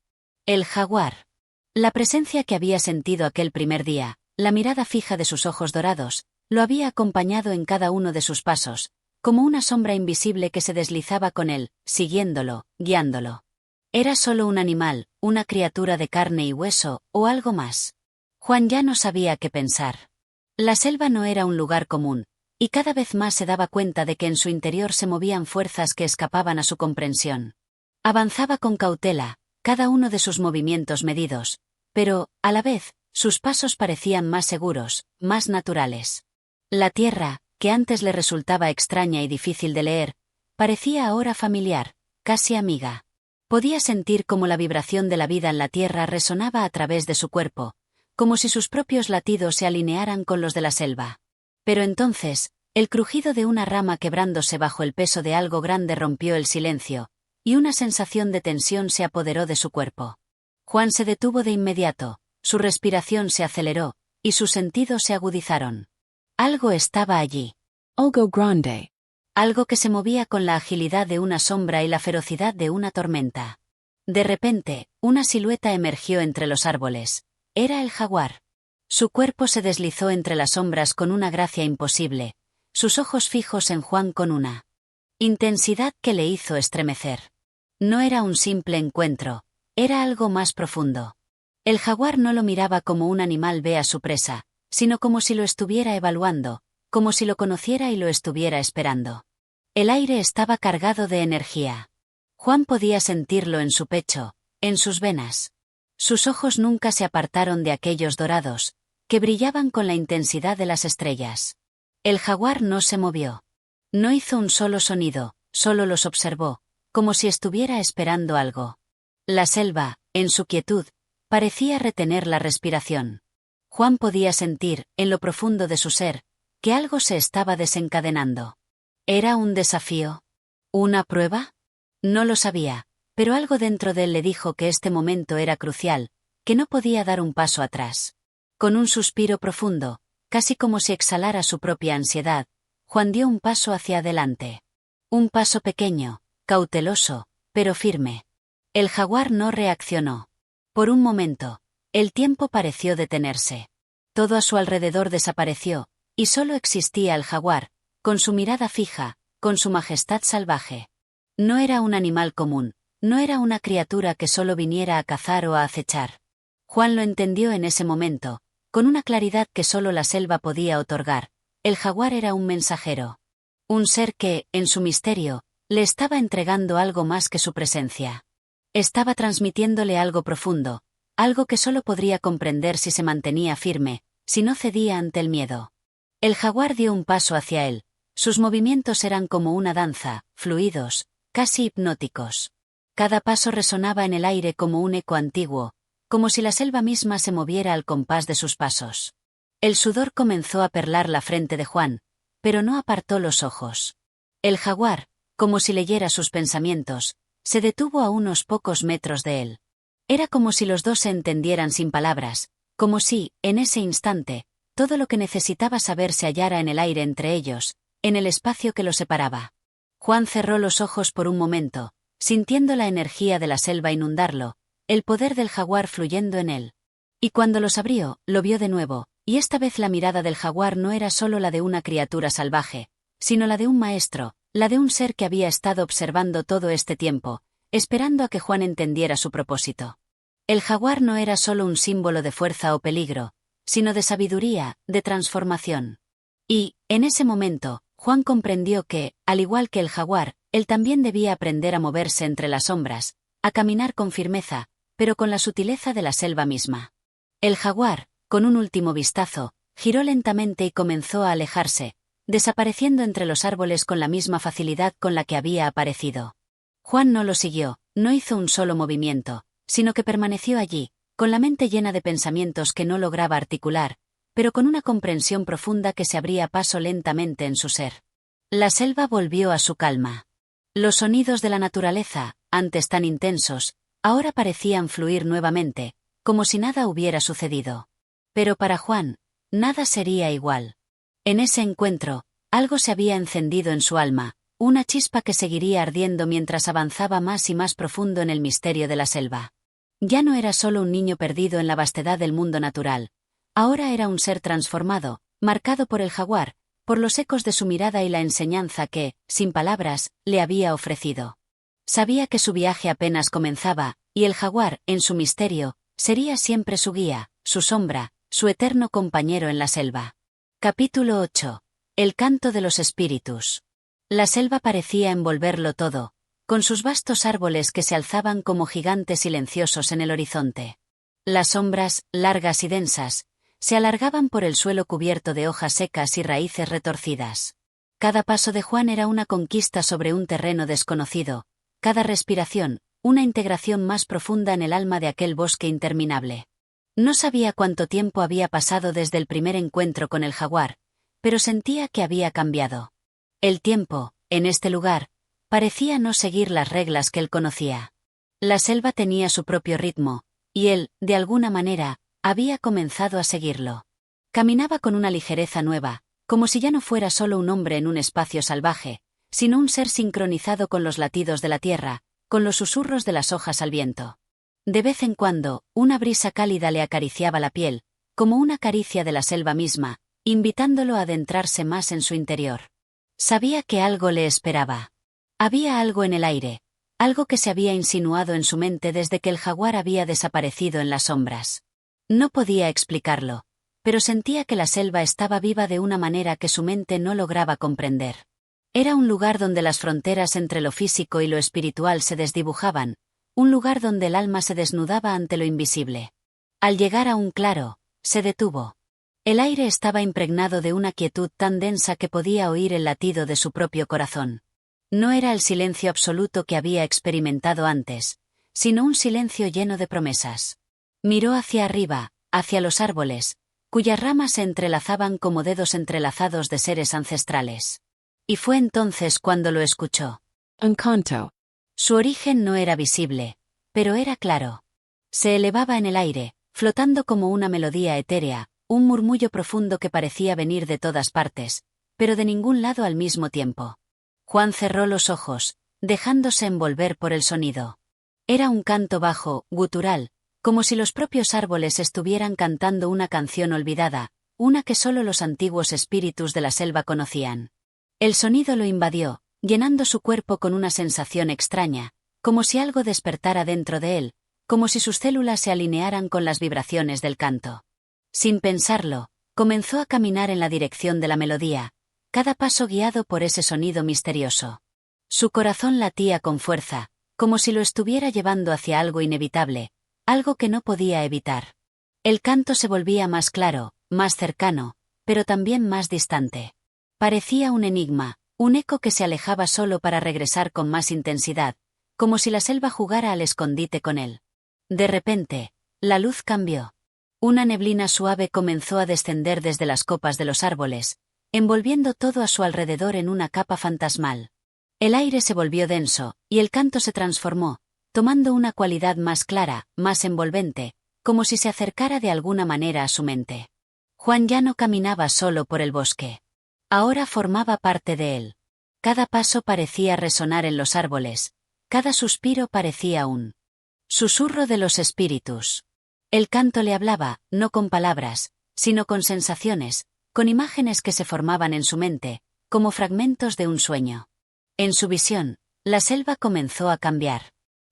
El jaguar. La presencia que había sentido aquel primer día, la mirada fija de sus ojos dorados, lo había acompañado en cada uno de sus pasos, como una sombra invisible que se deslizaba con él, siguiéndolo, guiándolo. ¿Era solo un animal, una criatura de carne y hueso, o algo más? Juan ya no sabía qué pensar. La selva no era un lugar común, y cada vez más se daba cuenta de que en su interior se movían fuerzas que escapaban a su comprensión. Avanzaba con cautela, cada uno de sus movimientos medidos, pero, a la vez, sus pasos parecían más seguros, más naturales. La tierra, que antes le resultaba extraña y difícil de leer, parecía ahora familiar, casi amiga. Podía sentir cómo la vibración de la vida en la tierra resonaba a través de su cuerpo, como si sus propios latidos se alinearan con los de la selva. Pero entonces, el crujido de una rama quebrándose bajo el peso de algo grande rompió el silencio, y una sensación de tensión se apoderó de su cuerpo. Juan se detuvo de inmediato, su respiración se aceleró, y sus sentidos se agudizaron. Algo estaba allí. Algo grande. Algo que se movía con la agilidad de una sombra y la ferocidad de una tormenta. De repente, una silueta emergió entre los árboles. Era el jaguar. Su cuerpo se deslizó entre las sombras con una gracia imposible, sus ojos fijos en Juan con una intensidad que le hizo estremecer. No era un simple encuentro, era algo más profundo. El jaguar no lo miraba como un animal ve a su presa, sino como si lo estuviera evaluando, como si lo conociera y lo estuviera esperando. El aire estaba cargado de energía. Juan podía sentirlo en su pecho, en sus venas. Sus ojos nunca se apartaron de aquellos dorados, que brillaban con la intensidad de las estrellas. El jaguar no se movió. No hizo un solo sonido, solo los observó, como si estuviera esperando algo. La selva, en su quietud, parecía retener la respiración. Juan podía sentir, en lo profundo de su ser, que algo se estaba desencadenando. ¿Era un desafío? ¿Una prueba? No lo sabía, pero algo dentro de él le dijo que este momento era crucial, que no podía dar un paso atrás. Con un suspiro profundo, casi como si exhalara su propia ansiedad, Juan dio un paso hacia adelante. Un paso pequeño, cauteloso, pero firme. El jaguar no reaccionó. Por un momento, el tiempo pareció detenerse. Todo a su alrededor desapareció, y solo existía el jaguar, con su mirada fija, con su majestad salvaje. No era un animal común, no era una criatura que solo viniera a cazar o a acechar. Juan lo entendió en ese momento, con una claridad que solo la selva podía otorgar. El jaguar era un mensajero. Un ser que, en su misterio, le estaba entregando algo más que su presencia. Estaba transmitiéndole algo profundo, algo que solo podría comprender si se mantenía firme, si no cedía ante el miedo. El jaguar dio un paso hacia él. Sus movimientos eran como una danza, fluidos, casi hipnóticos. Cada paso resonaba en el aire como un eco antiguo, como si la selva misma se moviera al compás de sus pasos. El sudor comenzó a perlar la frente de Juan, pero no apartó los ojos. El jaguar, como si leyera sus pensamientos, se detuvo a unos pocos metros de él. Era como si los dos se entendieran sin palabras, como si, en ese instante, todo lo que necesitaba saber se hallara en el aire entre ellos, en el espacio que los separaba. Juan cerró los ojos por un momento, sintiendo la energía de la selva inundarlo, el poder del jaguar fluyendo en él. Y cuando los abrió, lo vio de nuevo, y esta vez la mirada del jaguar no era solo la de una criatura salvaje, sino la de un maestro, la de un ser que había estado observando todo este tiempo, esperando a que Juan entendiera su propósito. El jaguar no era solo un símbolo de fuerza o peligro, sino de sabiduría, de transformación. Y, en ese momento, Juan comprendió que, al igual que el jaguar, él también debía aprender a moverse entre las sombras, a caminar con firmeza, pero con la sutileza de la selva misma. El jaguar, con un último vistazo, giró lentamente y comenzó a alejarse, desapareciendo entre los árboles con la misma facilidad con la que había aparecido. Juan no lo siguió, no hizo un solo movimiento, sino que permaneció allí, con la mente llena de pensamientos que no lograba articular, pero con una comprensión profunda que se abría paso lentamente en su ser. La selva volvió a su calma. Los sonidos de la naturaleza, antes tan intensos, ahora parecían fluir nuevamente, como si nada hubiera sucedido. Pero para Juan, nada sería igual. En ese encuentro, algo se había encendido en su alma, una chispa que seguiría ardiendo mientras avanzaba más y más profundo en el misterio de la selva. Ya no era solo un niño perdido en la vastedad del mundo natural. Ahora era un ser transformado, marcado por el jaguar, por los ecos de su mirada y la enseñanza que, sin palabras, le había ofrecido. Sabía que su viaje apenas comenzaba, y el jaguar, en su misterio, sería siempre su guía, su sombra, su eterno compañero en la selva. Capítulo 8. El canto de los espíritus. La selva parecía envolverlo todo, con sus vastos árboles que se alzaban como gigantes silenciosos en el horizonte. Las sombras, largas y densas, se alargaban por el suelo cubierto de hojas secas y raíces retorcidas. Cada paso de Juan era una conquista sobre un terreno desconocido, cada respiración, una integración más profunda en el alma de aquel bosque interminable. No sabía cuánto tiempo había pasado desde el primer encuentro con el jaguar, pero sentía que había cambiado. El tiempo, en este lugar, parecía no seguir las reglas que él conocía. La selva tenía su propio ritmo, y él, de alguna manera, había comenzado a seguirlo. Caminaba con una ligereza nueva, como si ya no fuera solo un hombre en un espacio salvaje, sino un ser sincronizado con los latidos de la tierra, con los susurros de las hojas al viento. De vez en cuando, una brisa cálida le acariciaba la piel, como una caricia de la selva misma, invitándolo a adentrarse más en su interior. Sabía que algo le esperaba. Había algo en el aire, algo que se había insinuado en su mente desde que el jaguar había desaparecido en las sombras. No podía explicarlo, pero sentía que la selva estaba viva de una manera que su mente no lograba comprender. Era un lugar donde las fronteras entre lo físico y lo espiritual se desdibujaban, un lugar donde el alma se desnudaba ante lo invisible. Al llegar a un claro, se detuvo. El aire estaba impregnado de una quietud tan densa que podía oír el latido de su propio corazón. No era el silencio absoluto que había experimentado antes, sino un silencio lleno de promesas. Miró hacia arriba, hacia los árboles, cuyas ramas se entrelazaban como dedos entrelazados de seres ancestrales. Y fue entonces cuando lo escuchó. Un canto. Su origen no era visible, pero era claro. Se elevaba en el aire, flotando como una melodía etérea, un murmullo profundo que parecía venir de todas partes, pero de ningún lado al mismo tiempo. Juan cerró los ojos, dejándose envolver por el sonido. Era un canto bajo, gutural, como si los propios árboles estuvieran cantando una canción olvidada, una que solo los antiguos espíritus de la selva conocían. El sonido lo invadió, llenando su cuerpo con una sensación extraña, como si algo despertara dentro de él, como si sus células se alinearan con las vibraciones del canto. Sin pensarlo, comenzó a caminar en la dirección de la melodía, cada paso guiado por ese sonido misterioso. Su corazón latía con fuerza, como si lo estuviera llevando hacia algo inevitable, algo que no podía evitar. El canto se volvía más claro, más cercano, pero también más distante. Parecía un enigma, un eco que se alejaba solo para regresar con más intensidad, como si la selva jugara al escondite con él. De repente, la luz cambió. Una neblina suave comenzó a descender desde las copas de los árboles, envolviendo todo a su alrededor en una capa fantasmal. El aire se volvió denso, y el canto se transformó, tomando una cualidad más clara, más envolvente, como si se acercara de alguna manera a su mente. Juan ya no caminaba solo por el bosque. Ahora formaba parte de él. Cada paso parecía resonar en los árboles, cada suspiro parecía un susurro de los espíritus. El canto le hablaba, no con palabras, sino con sensaciones, con imágenes que se formaban en su mente, como fragmentos de un sueño. En su visión, la selva comenzó a cambiar.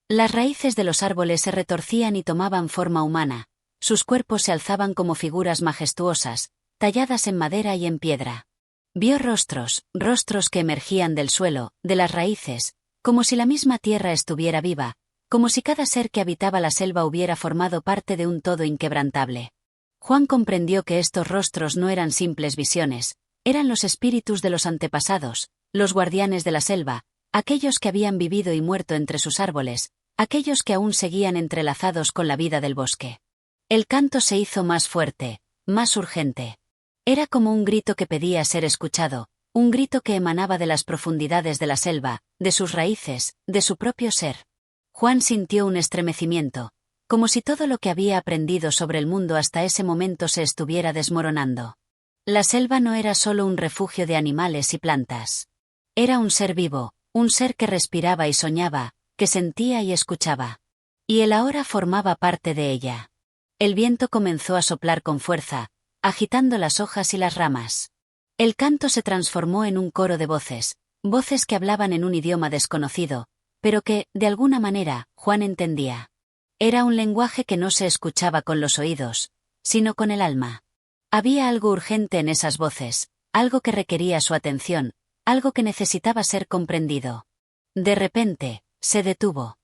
Las raíces de los árboles se retorcían y tomaban forma humana, sus cuerpos se alzaban como figuras majestuosas, talladas en madera y en piedra. Vio rostros que emergían del suelo, de las raíces, como si la misma tierra estuviera viva, como si cada ser que habitaba la selva hubiera formado parte de un todo inquebrantable. Juan comprendió que estos rostros no eran simples visiones, eran los espíritus de los antepasados, los guardianes de la selva, aquellos que habían vivido y muerto entre sus árboles, aquellos que aún seguían entrelazados con la vida del bosque. El canto se hizo más fuerte, más urgente. Era como un grito que pedía ser escuchado, un grito que emanaba de las profundidades de la selva, de sus raíces, de su propio ser. Juan sintió un estremecimiento, como si todo lo que había aprendido sobre el mundo hasta ese momento se estuviera desmoronando. La selva no era solo un refugio de animales y plantas. Era un ser vivo, un ser que respiraba y soñaba, que sentía y escuchaba. Y él ahora formaba parte de ella. El viento comenzó a soplar con fuerza, agitando las hojas y las ramas. El canto se transformó en un coro de voces, voces que hablaban en un idioma desconocido, pero que, de alguna manera, Juan entendía. Era un lenguaje que no se escuchaba con los oídos, sino con el alma. Había algo urgente en esas voces, algo que requería su atención, algo que necesitaba ser comprendido. De repente, se detuvo.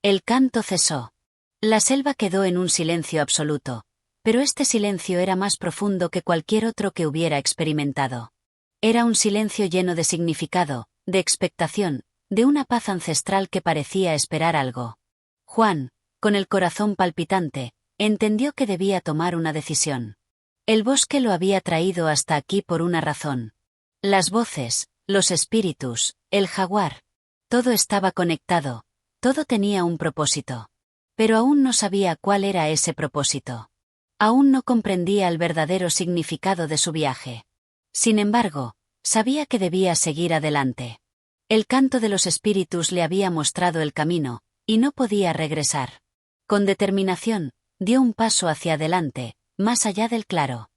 El canto cesó. La selva quedó en un silencio absoluto, pero este silencio era más profundo que cualquier otro que hubiera experimentado. Era un silencio lleno de significado, de expectación, de una paz ancestral que parecía esperar algo. Juan, con el corazón palpitante, entendió que debía tomar una decisión. El bosque lo había traído hasta aquí por una razón. Las voces, los espíritus, el jaguar. Todo estaba conectado, todo tenía un propósito. Pero aún no sabía cuál era ese propósito. Aún no comprendía el verdadero significado de su viaje. Sin embargo, sabía que debía seguir adelante. El canto de los espíritus le había mostrado el camino, y no podía regresar. Con determinación, dio un paso hacia adelante, más allá del claro.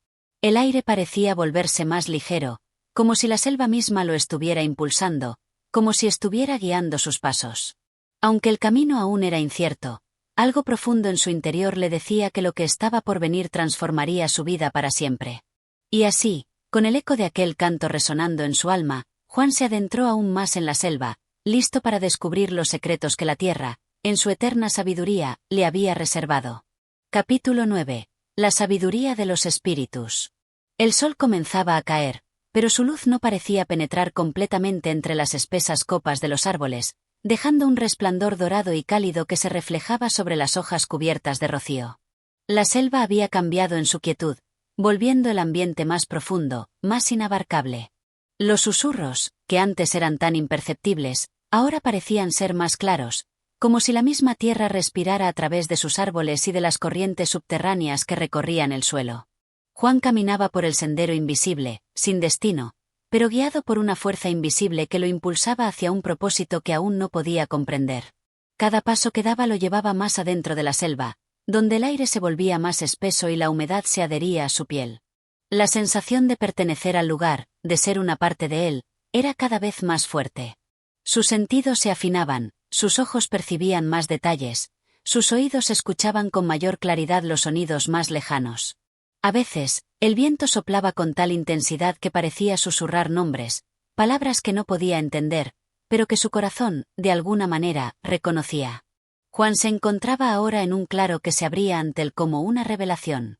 El aire parecía volverse más ligero, como si la selva misma lo estuviera impulsando, como si estuviera guiando sus pasos. Aunque el camino aún era incierto, algo profundo en su interior le decía que lo que estaba por venir transformaría su vida para siempre. Y así, con el eco de aquel canto resonando en su alma, Juan se adentró aún más en la selva, listo para descubrir los secretos que la tierra, en su eterna sabiduría, le había reservado. Capítulo 9. La sabiduría de los espíritus. El sol comenzaba a caer, pero su luz no parecía penetrar completamente entre las espesas copas de los árboles, dejando un resplandor dorado y cálido que se reflejaba sobre las hojas cubiertas de rocío. La selva había cambiado en su quietud, volviendo el ambiente más profundo, más inabarcable. Los susurros, que antes eran tan imperceptibles, ahora parecían ser más claros, como si la misma tierra respirara a través de sus árboles y de las corrientes subterráneas que recorrían el suelo. Juan caminaba por el sendero invisible, sin destino, pero guiado por una fuerza invisible que lo impulsaba hacia un propósito que aún no podía comprender. Cada paso que daba lo llevaba más adentro de la selva, donde el aire se volvía más espeso y la humedad se adhería a su piel. La sensación de pertenecer al lugar, de ser una parte de él, era cada vez más fuerte. Sus sentidos se afinaban, sus ojos percibían más detalles, sus oídos escuchaban con mayor claridad los sonidos más lejanos. A veces, el viento soplaba con tal intensidad que parecía susurrar nombres, palabras que no podía entender, pero que su corazón, de alguna manera, reconocía. Juan se encontraba ahora en un claro que se abría ante él como una revelación.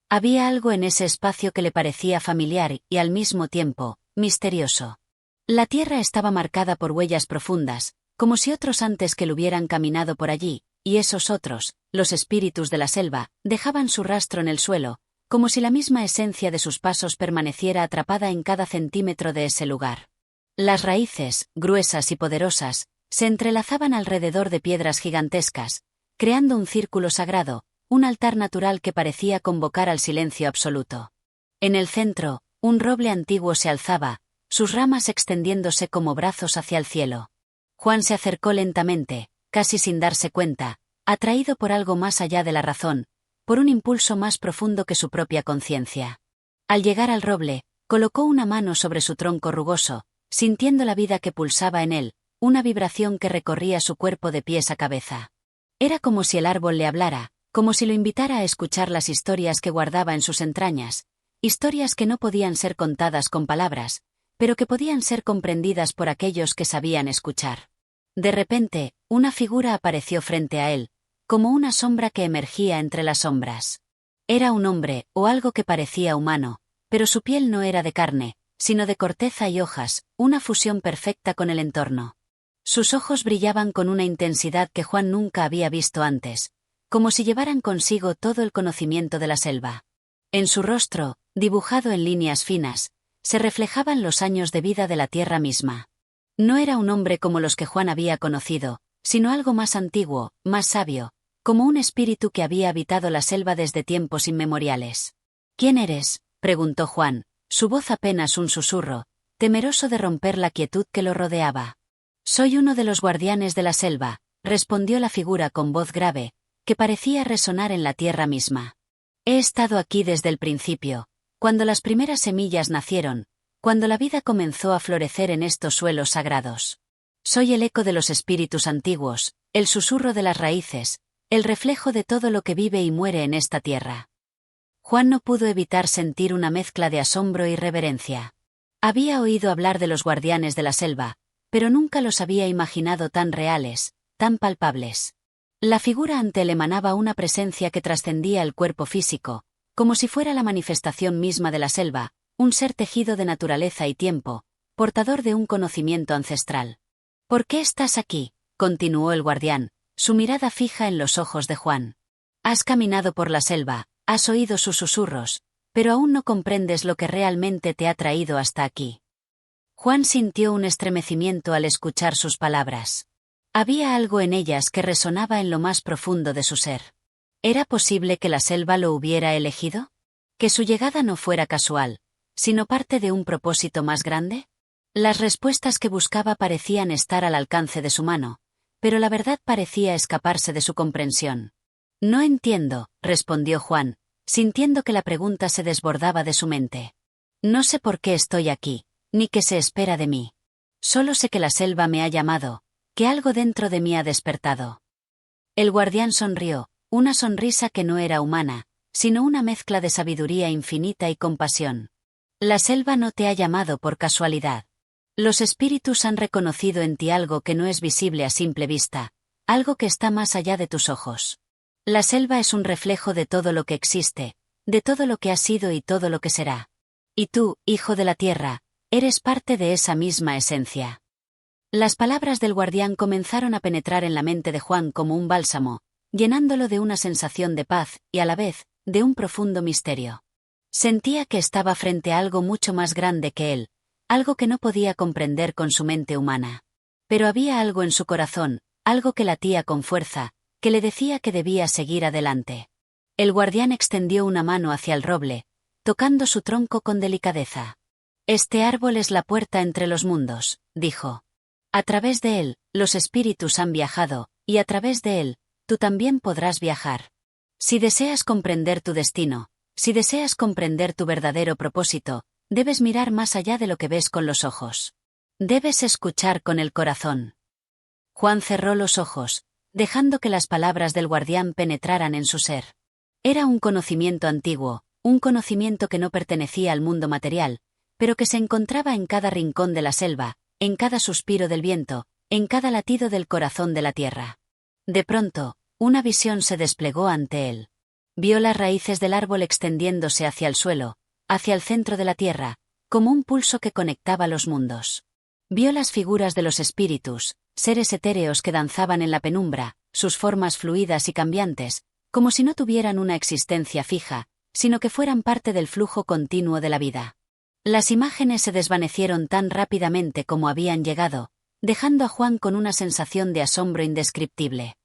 Había algo en ese espacio que le parecía familiar y, al mismo tiempo, misterioso. La tierra estaba marcada por huellas profundas, como si otros antes que lo hubieran caminado por allí, y esos otros, los espíritus de la selva, dejaban su rastro en el suelo, como si la misma esencia de sus pasos permaneciera atrapada en cada centímetro de ese lugar. Las raíces, gruesas y poderosas, se entrelazaban alrededor de piedras gigantescas, creando un círculo sagrado, un altar natural que parecía convocar al silencio absoluto. En el centro, un roble antiguo se alzaba, sus ramas extendiéndose como brazos hacia el cielo. Juan se acercó lentamente, casi sin darse cuenta, atraído por algo más allá de la razón, por un impulso más profundo que su propia conciencia. Al llegar al roble, colocó una mano sobre su tronco rugoso, sintiendo la vida que pulsaba en él, una vibración que recorría su cuerpo de pies a cabeza. Era como si el árbol le hablara, como si lo invitara a escuchar las historias que guardaba en sus entrañas, historias que no podían ser contadas con palabras, pero que podían ser comprendidas por aquellos que sabían escuchar. De repente, una figura apareció frente a él, como una sombra que emergía entre las sombras. Era un hombre, o algo que parecía humano, pero su piel no era de carne, sino de corteza y hojas, una fusión perfecta con el entorno. Sus ojos brillaban con una intensidad que Juan nunca había visto antes, como si llevaran consigo todo el conocimiento de la selva. En su rostro, dibujado en líneas finas, se reflejaban los años de vida de la tierra misma. No era un hombre como los que Juan había conocido, sino algo más antiguo, más sabio, como un espíritu que había habitado la selva desde tiempos inmemoriales. ¿Quién eres?, preguntó Juan, su voz apenas un susurro, temeroso de romper la quietud que lo rodeaba. Soy uno de los guardianes de la selva, respondió la figura con voz grave, que parecía resonar en la tierra misma. He estado aquí desde el principio, cuando las primeras semillas nacieron, cuando la vida comenzó a florecer en estos suelos sagrados. Soy el eco de los espíritus antiguos, el susurro de las raíces, el reflejo de todo lo que vive y muere en esta tierra. Juan no pudo evitar sentir una mezcla de asombro y reverencia. Había oído hablar de los guardianes de la selva, pero nunca los había imaginado tan reales, tan palpables. La figura ante él emanaba una presencia que trascendía el cuerpo físico, como si fuera la manifestación misma de la selva, un ser tejido de naturaleza y tiempo, portador de un conocimiento ancestral. ¿Por qué estás aquí?, continuó el guardián, su mirada fija en los ojos de Juan. Has caminado por la selva, has oído sus susurros, pero aún no comprendes lo que realmente te ha traído hasta aquí. Juan sintió un estremecimiento al escuchar sus palabras. Había algo en ellas que resonaba en lo más profundo de su ser. ¿Era posible que la selva lo hubiera elegido? ¿Que su llegada no fuera casual, sino parte de un propósito más grande? Las respuestas que buscaba parecían estar al alcance de su mano, pero la verdad parecía escaparse de su comprensión. No entiendo, respondió Juan, sintiendo que la pregunta se desbordaba de su mente. No sé por qué estoy aquí, ni qué se espera de mí. Solo sé que la selva me ha llamado, que algo dentro de mí ha despertado. El guardián sonrió, una sonrisa que no era humana, sino una mezcla de sabiduría infinita y compasión. La selva no te ha llamado por casualidad. Los espíritus han reconocido en ti algo que no es visible a simple vista, algo que está más allá de tus ojos. La selva es un reflejo de todo lo que existe, de todo lo que ha sido y todo lo que será. Y tú, hijo de la tierra, eres parte de esa misma esencia. Las palabras del guardián comenzaron a penetrar en la mente de Juan como un bálsamo, llenándolo de una sensación de paz y, a la vez, de un profundo misterio. Sentía que estaba frente a algo mucho más grande que él, algo que no podía comprender con su mente humana. Pero había algo en su corazón, algo que latía con fuerza, que le decía que debía seguir adelante. El guardián extendió una mano hacia el roble, tocando su tronco con delicadeza. Este árbol es la puerta entre los mundos, dijo. A través de él, los espíritus han viajado, y a través de él, tú también podrás viajar. Si deseas comprender tu destino, si deseas comprender tu verdadero propósito, debes mirar más allá de lo que ves con los ojos. Debes escuchar con el corazón. Juan cerró los ojos, dejando que las palabras del guardián penetraran en su ser. Era un conocimiento antiguo, un conocimiento que no pertenecía al mundo material, pero que se encontraba en cada rincón de la selva, en cada suspiro del viento, en cada latido del corazón de la tierra. De pronto, una visión se desplegó ante él. Vio las raíces del árbol extendiéndose hacia el suelo, hacia el centro de la tierra, como un pulso que conectaba los mundos. Vio las figuras de los espíritus, seres etéreos que danzaban en la penumbra, sus formas fluidas y cambiantes, como si no tuvieran una existencia fija, sino que fueran parte del flujo continuo de la vida. Las imágenes se desvanecieron tan rápidamente como habían llegado, dejando a Juan con una sensación de asombro indescriptible.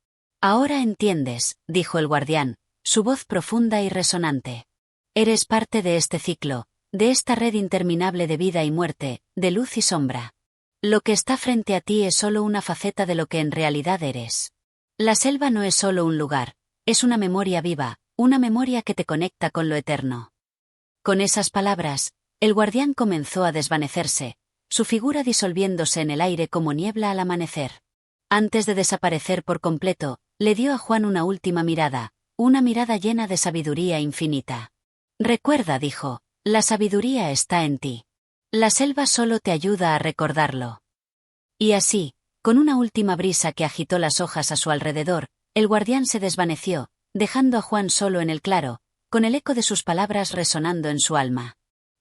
Ahora entiendes, dijo el guardián, su voz profunda y resonante. Eres parte de este ciclo, de esta red interminable de vida y muerte, de luz y sombra. Lo que está frente a ti es solo una faceta de lo que en realidad eres. La selva no es solo un lugar, es una memoria viva, una memoria que te conecta con lo eterno. Con esas palabras, el guardián comenzó a desvanecerse, su figura disolviéndose en el aire como niebla al amanecer. Antes de desaparecer por completo, le dio a Juan una última mirada, una mirada llena de sabiduría infinita. Recuerda, dijo, la sabiduría está en ti. La selva solo te ayuda a recordarlo. Y así, con una última brisa que agitó las hojas a su alrededor, el guardián se desvaneció, dejando a Juan solo en el claro, con el eco de sus palabras resonando en su alma.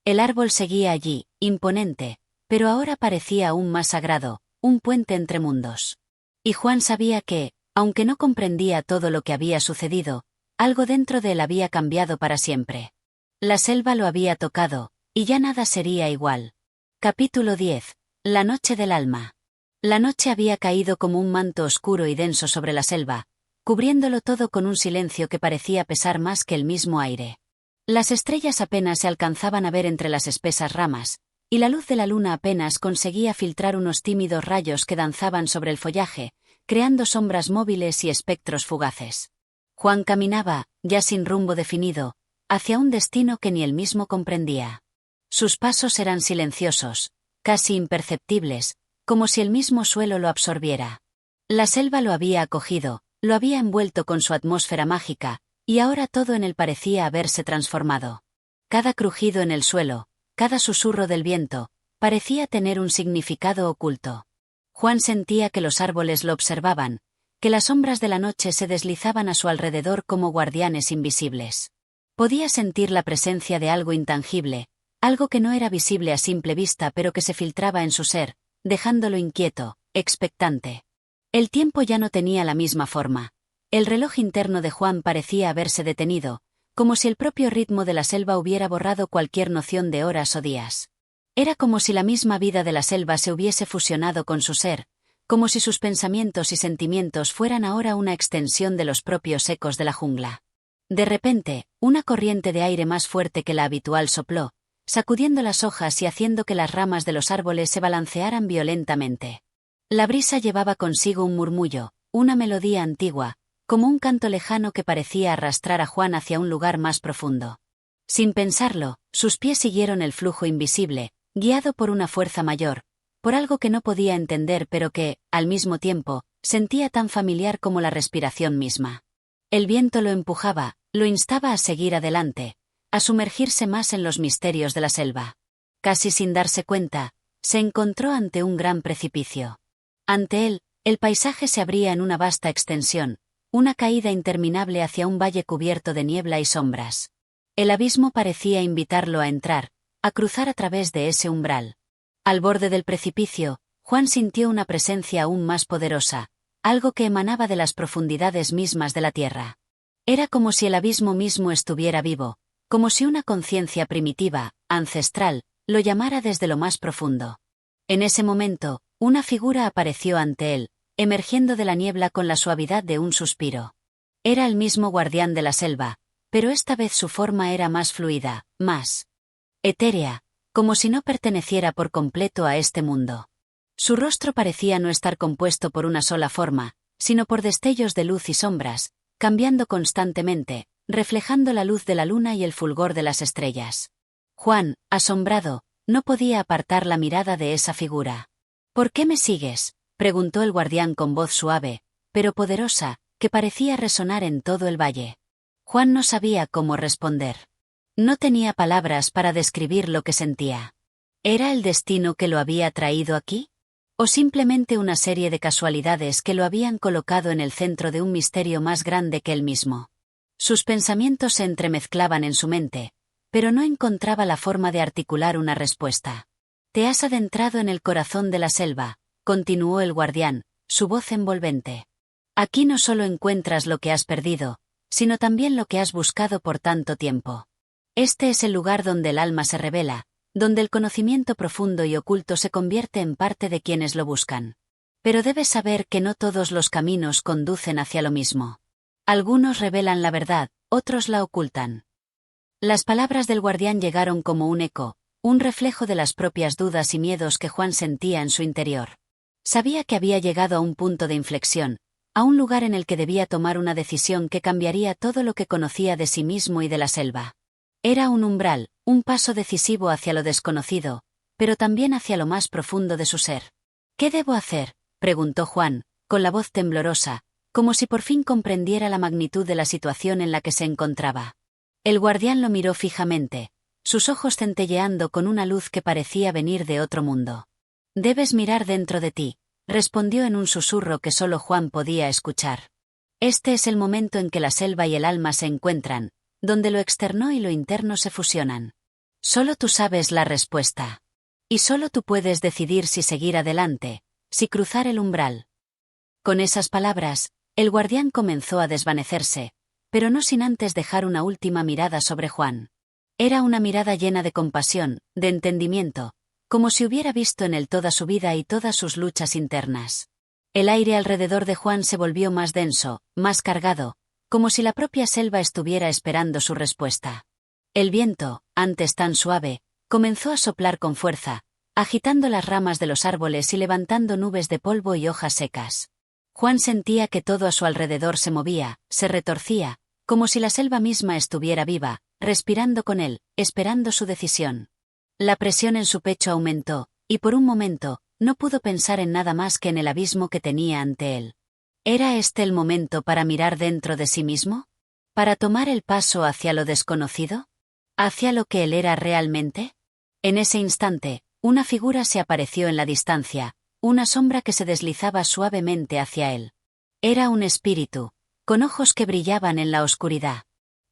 El árbol seguía allí, imponente, pero ahora parecía aún más sagrado, un puente entre mundos. Y Juan sabía que, aunque no comprendía todo lo que había sucedido, algo dentro de él había cambiado para siempre. La selva lo había tocado, y ya nada sería igual. Capítulo 10. La noche del alma. La noche había caído como un manto oscuro y denso sobre la selva, cubriéndolo todo con un silencio que parecía pesar más que el mismo aire. Las estrellas apenas se alcanzaban a ver entre las espesas ramas, y la luz de la luna apenas conseguía filtrar unos tímidos rayos que danzaban sobre el follaje, creando sombras móviles y espectros fugaces. Juan caminaba, ya sin rumbo definido, hacia un destino que ni él mismo comprendía. Sus pasos eran silenciosos, casi imperceptibles, como si el mismo suelo lo absorbiera. La selva lo había acogido, lo había envuelto con su atmósfera mágica, y ahora todo en él parecía haberse transformado. Cada crujido en el suelo, cada susurro del viento, parecía tener un significado oculto. Juan sentía que los árboles lo observaban, que las sombras de la noche se deslizaban a su alrededor como guardianes invisibles. Podía sentir la presencia de algo intangible, algo que no era visible a simple vista pero que se filtraba en su ser, dejándolo inquieto, expectante. El tiempo ya no tenía la misma forma. El reloj interno de Juan parecía haberse detenido, como si el propio ritmo de la selva hubiera borrado cualquier noción de horas o días. Era como si la misma vida de la selva se hubiese fusionado con su ser, como si sus pensamientos y sentimientos fueran ahora una extensión de los propios ecos de la jungla. De repente, una corriente de aire más fuerte que la habitual sopló, sacudiendo las hojas y haciendo que las ramas de los árboles se balancearan violentamente. La brisa llevaba consigo un murmullo, una melodía antigua, como un canto lejano que parecía arrastrar a Juan hacia un lugar más profundo. Sin pensarlo, sus pies siguieron el flujo invisible, guiado por una fuerza mayor, por algo que no podía entender pero que, al mismo tiempo, sentía tan familiar como la respiración misma. El viento lo empujaba, lo instaba a seguir adelante, a sumergirse más en los misterios de la selva. Casi sin darse cuenta, se encontró ante un gran precipicio. Ante él, el paisaje se abría en una vasta extensión, una caída interminable hacia un valle cubierto de niebla y sombras. El abismo parecía invitarlo a entrar, a cruzar a través de ese umbral. Al borde del precipicio, Juan sintió una presencia aún más poderosa, algo que emanaba de las profundidades mismas de la tierra. Era como si el abismo mismo estuviera vivo, como si una conciencia primitiva, ancestral, lo llamara desde lo más profundo. En ese momento, una figura apareció ante él, emergiendo de la niebla con la suavidad de un suspiro. Era el mismo guardián de la selva, pero esta vez su forma era más fluida, más etérea, como si no perteneciera por completo a este mundo. Su rostro parecía no estar compuesto por una sola forma, sino por destellos de luz y sombras, cambiando constantemente, reflejando la luz de la luna y el fulgor de las estrellas. Juan, asombrado, no podía apartar la mirada de esa figura. «¿Por qué me sigues?», preguntó el guardián con voz suave, pero poderosa, que parecía resonar en todo el valle. Juan no sabía cómo responder. No tenía palabras para describir lo que sentía. ¿Era el destino que lo había traído aquí? ¿O simplemente una serie de casualidades que lo habían colocado en el centro de un misterio más grande que él mismo? Sus pensamientos se entremezclaban en su mente, pero no encontraba la forma de articular una respuesta. «Te has adentrado en el corazón de la selva», continuó el guardián, su voz envolvente. «Aquí no solo encuentras lo que has perdido, sino también lo que has buscado por tanto tiempo. Este es el lugar donde el alma se revela, donde el conocimiento profundo y oculto se convierte en parte de quienes lo buscan. Pero debes saber que no todos los caminos conducen hacia lo mismo. Algunos revelan la verdad, otros la ocultan». Las palabras del guardián llegaron como un eco, un reflejo de las propias dudas y miedos que Juan sentía en su interior. Sabía que había llegado a un punto de inflexión, a un lugar en el que debía tomar una decisión que cambiaría todo lo que conocía de sí mismo y de la selva. Era un umbral, un paso decisivo hacia lo desconocido, pero también hacia lo más profundo de su ser. «¿Qué debo hacer?», preguntó Juan, con la voz temblorosa, como si por fin comprendiera la magnitud de la situación en la que se encontraba. El guardián lo miró fijamente, sus ojos centelleando con una luz que parecía venir de otro mundo. «Debes mirar dentro de ti», respondió en un susurro que solo Juan podía escuchar. «Este es el momento en que la selva y el alma se encuentran, donde lo externo y lo interno se fusionan. Solo tú sabes la respuesta. Y solo tú puedes decidir si seguir adelante, si cruzar el umbral». Con esas palabras, el guardián comenzó a desvanecerse, pero no sin antes dejar una última mirada sobre Juan. Era una mirada llena de compasión, de entendimiento, como si hubiera visto en él toda su vida y todas sus luchas internas. El aire alrededor de Juan se volvió más denso, más cargado, como si la propia selva estuviera esperando su respuesta. El viento, antes tan suave, comenzó a soplar con fuerza, agitando las ramas de los árboles y levantando nubes de polvo y hojas secas. Juan sentía que todo a su alrededor se movía, se retorcía, como si la selva misma estuviera viva, respirando con él, esperando su decisión. La presión en su pecho aumentó, y por un momento, no pudo pensar en nada más que en el abismo que tenía ante él. ¿Era este el momento para mirar dentro de sí mismo? ¿Para tomar el paso hacia lo desconocido? ¿Hacia lo que él era realmente? En ese instante, una figura se apareció en la distancia, una sombra que se deslizaba suavemente hacia él. Era un espíritu, con ojos que brillaban en la oscuridad.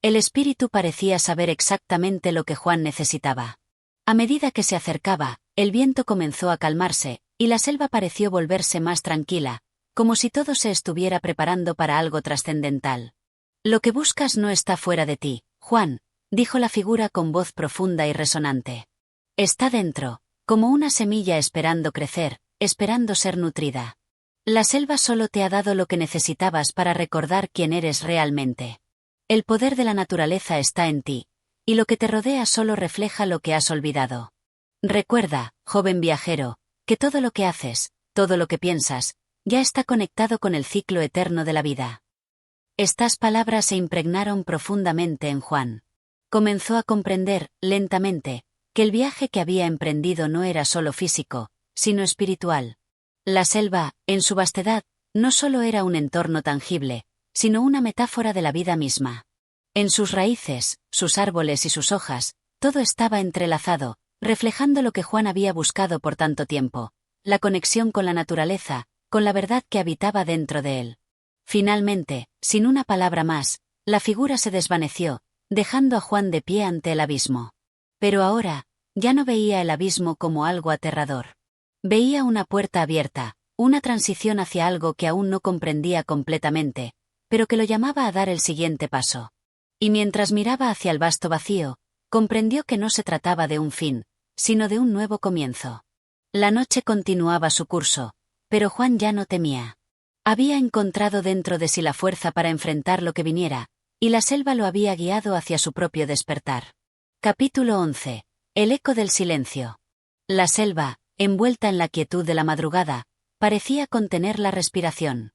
El espíritu parecía saber exactamente lo que Juan necesitaba. A medida que se acercaba, el viento comenzó a calmarse, y la selva pareció volverse más tranquila, como si todo se estuviera preparando para algo trascendental. Lo que buscas no está fuera de ti, Juan, dijo la figura con voz profunda y resonante. Está dentro, como una semilla esperando crecer, esperando ser nutrida. La selva solo te ha dado lo que necesitabas para recordar quién eres realmente. El poder de la naturaleza está en ti, y lo que te rodea solo refleja lo que has olvidado. Recuerda, joven viajero, que todo lo que haces, todo lo que piensas, ya está conectado con el ciclo eterno de la vida. Estas palabras se impregnaron profundamente en Juan. Comenzó a comprender, lentamente, que el viaje que había emprendido no era solo físico, sino espiritual. La selva, en su vastedad, no solo era un entorno tangible, sino una metáfora de la vida misma. En sus raíces, sus árboles y sus hojas, todo estaba entrelazado, reflejando lo que Juan había buscado por tanto tiempo, la conexión con la naturaleza, con la verdad que habitaba dentro de él. Finalmente, sin una palabra más, la figura se desvaneció, dejando a Juan de pie ante el abismo. Pero ahora, ya no veía el abismo como algo aterrador. Veía una puerta abierta, una transición hacia algo que aún no comprendía completamente, pero que lo llamaba a dar el siguiente paso. Y mientras miraba hacia el vasto vacío, comprendió que no se trataba de un fin, sino de un nuevo comienzo. La noche continuaba su curso, pero Juan ya no temía. Había encontrado dentro de sí la fuerza para enfrentar lo que viniera, y la selva lo había guiado hacia su propio despertar. Capítulo 11. El eco del silencio. La selva, envuelta en la quietud de la madrugada, parecía contener la respiración.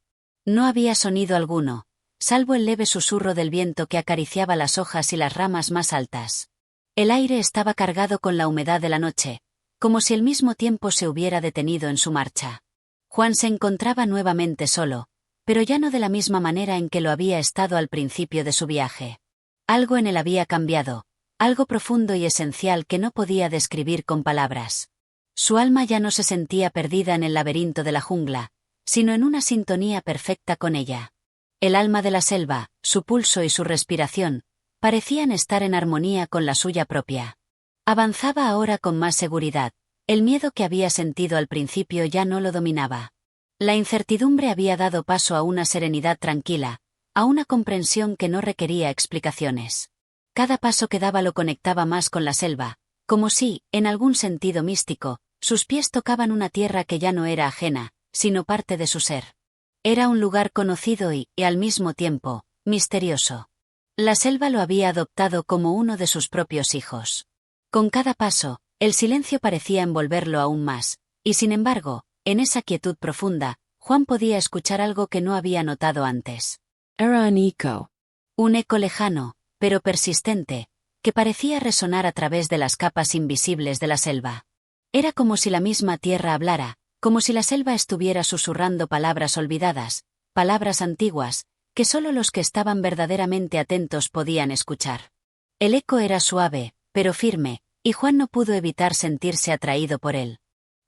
No había sonido alguno, salvo el leve susurro del viento que acariciaba las hojas y las ramas más altas. El aire estaba cargado con la humedad de la noche, como si el mismo tiempo se hubiera detenido en su marcha. Juan se encontraba nuevamente solo, pero ya no de la misma manera en que lo había estado al principio de su viaje. Algo en él había cambiado, algo profundo y esencial que no podía describir con palabras. Su alma ya no se sentía perdida en el laberinto de la jungla, sino en una sintonía perfecta con ella. El alma de la selva, su pulso y su respiración, parecían estar en armonía con la suya propia. Avanzaba ahora con más seguridad, el miedo que había sentido al principio ya no lo dominaba. La incertidumbre había dado paso a una serenidad tranquila, a una comprensión que no requería explicaciones. Cada paso que daba lo conectaba más con la selva, como si, en algún sentido místico, sus pies tocaban una tierra que ya no era ajena, sino parte de su ser. Era un lugar conocido y, al mismo tiempo, misterioso. La selva lo había adoptado como uno de sus propios hijos. Con cada paso, el silencio parecía envolverlo aún más, y sin embargo, en esa quietud profunda, Juan podía escuchar algo que no había notado antes. Era un eco. Un eco lejano, pero persistente, que parecía resonar a través de las capas invisibles de la selva. Era como si la misma tierra hablara, como si la selva estuviera susurrando palabras olvidadas, palabras antiguas, que solo los que estaban verdaderamente atentos podían escuchar. El eco era suave, pero firme, y Juan no pudo evitar sentirse atraído por él.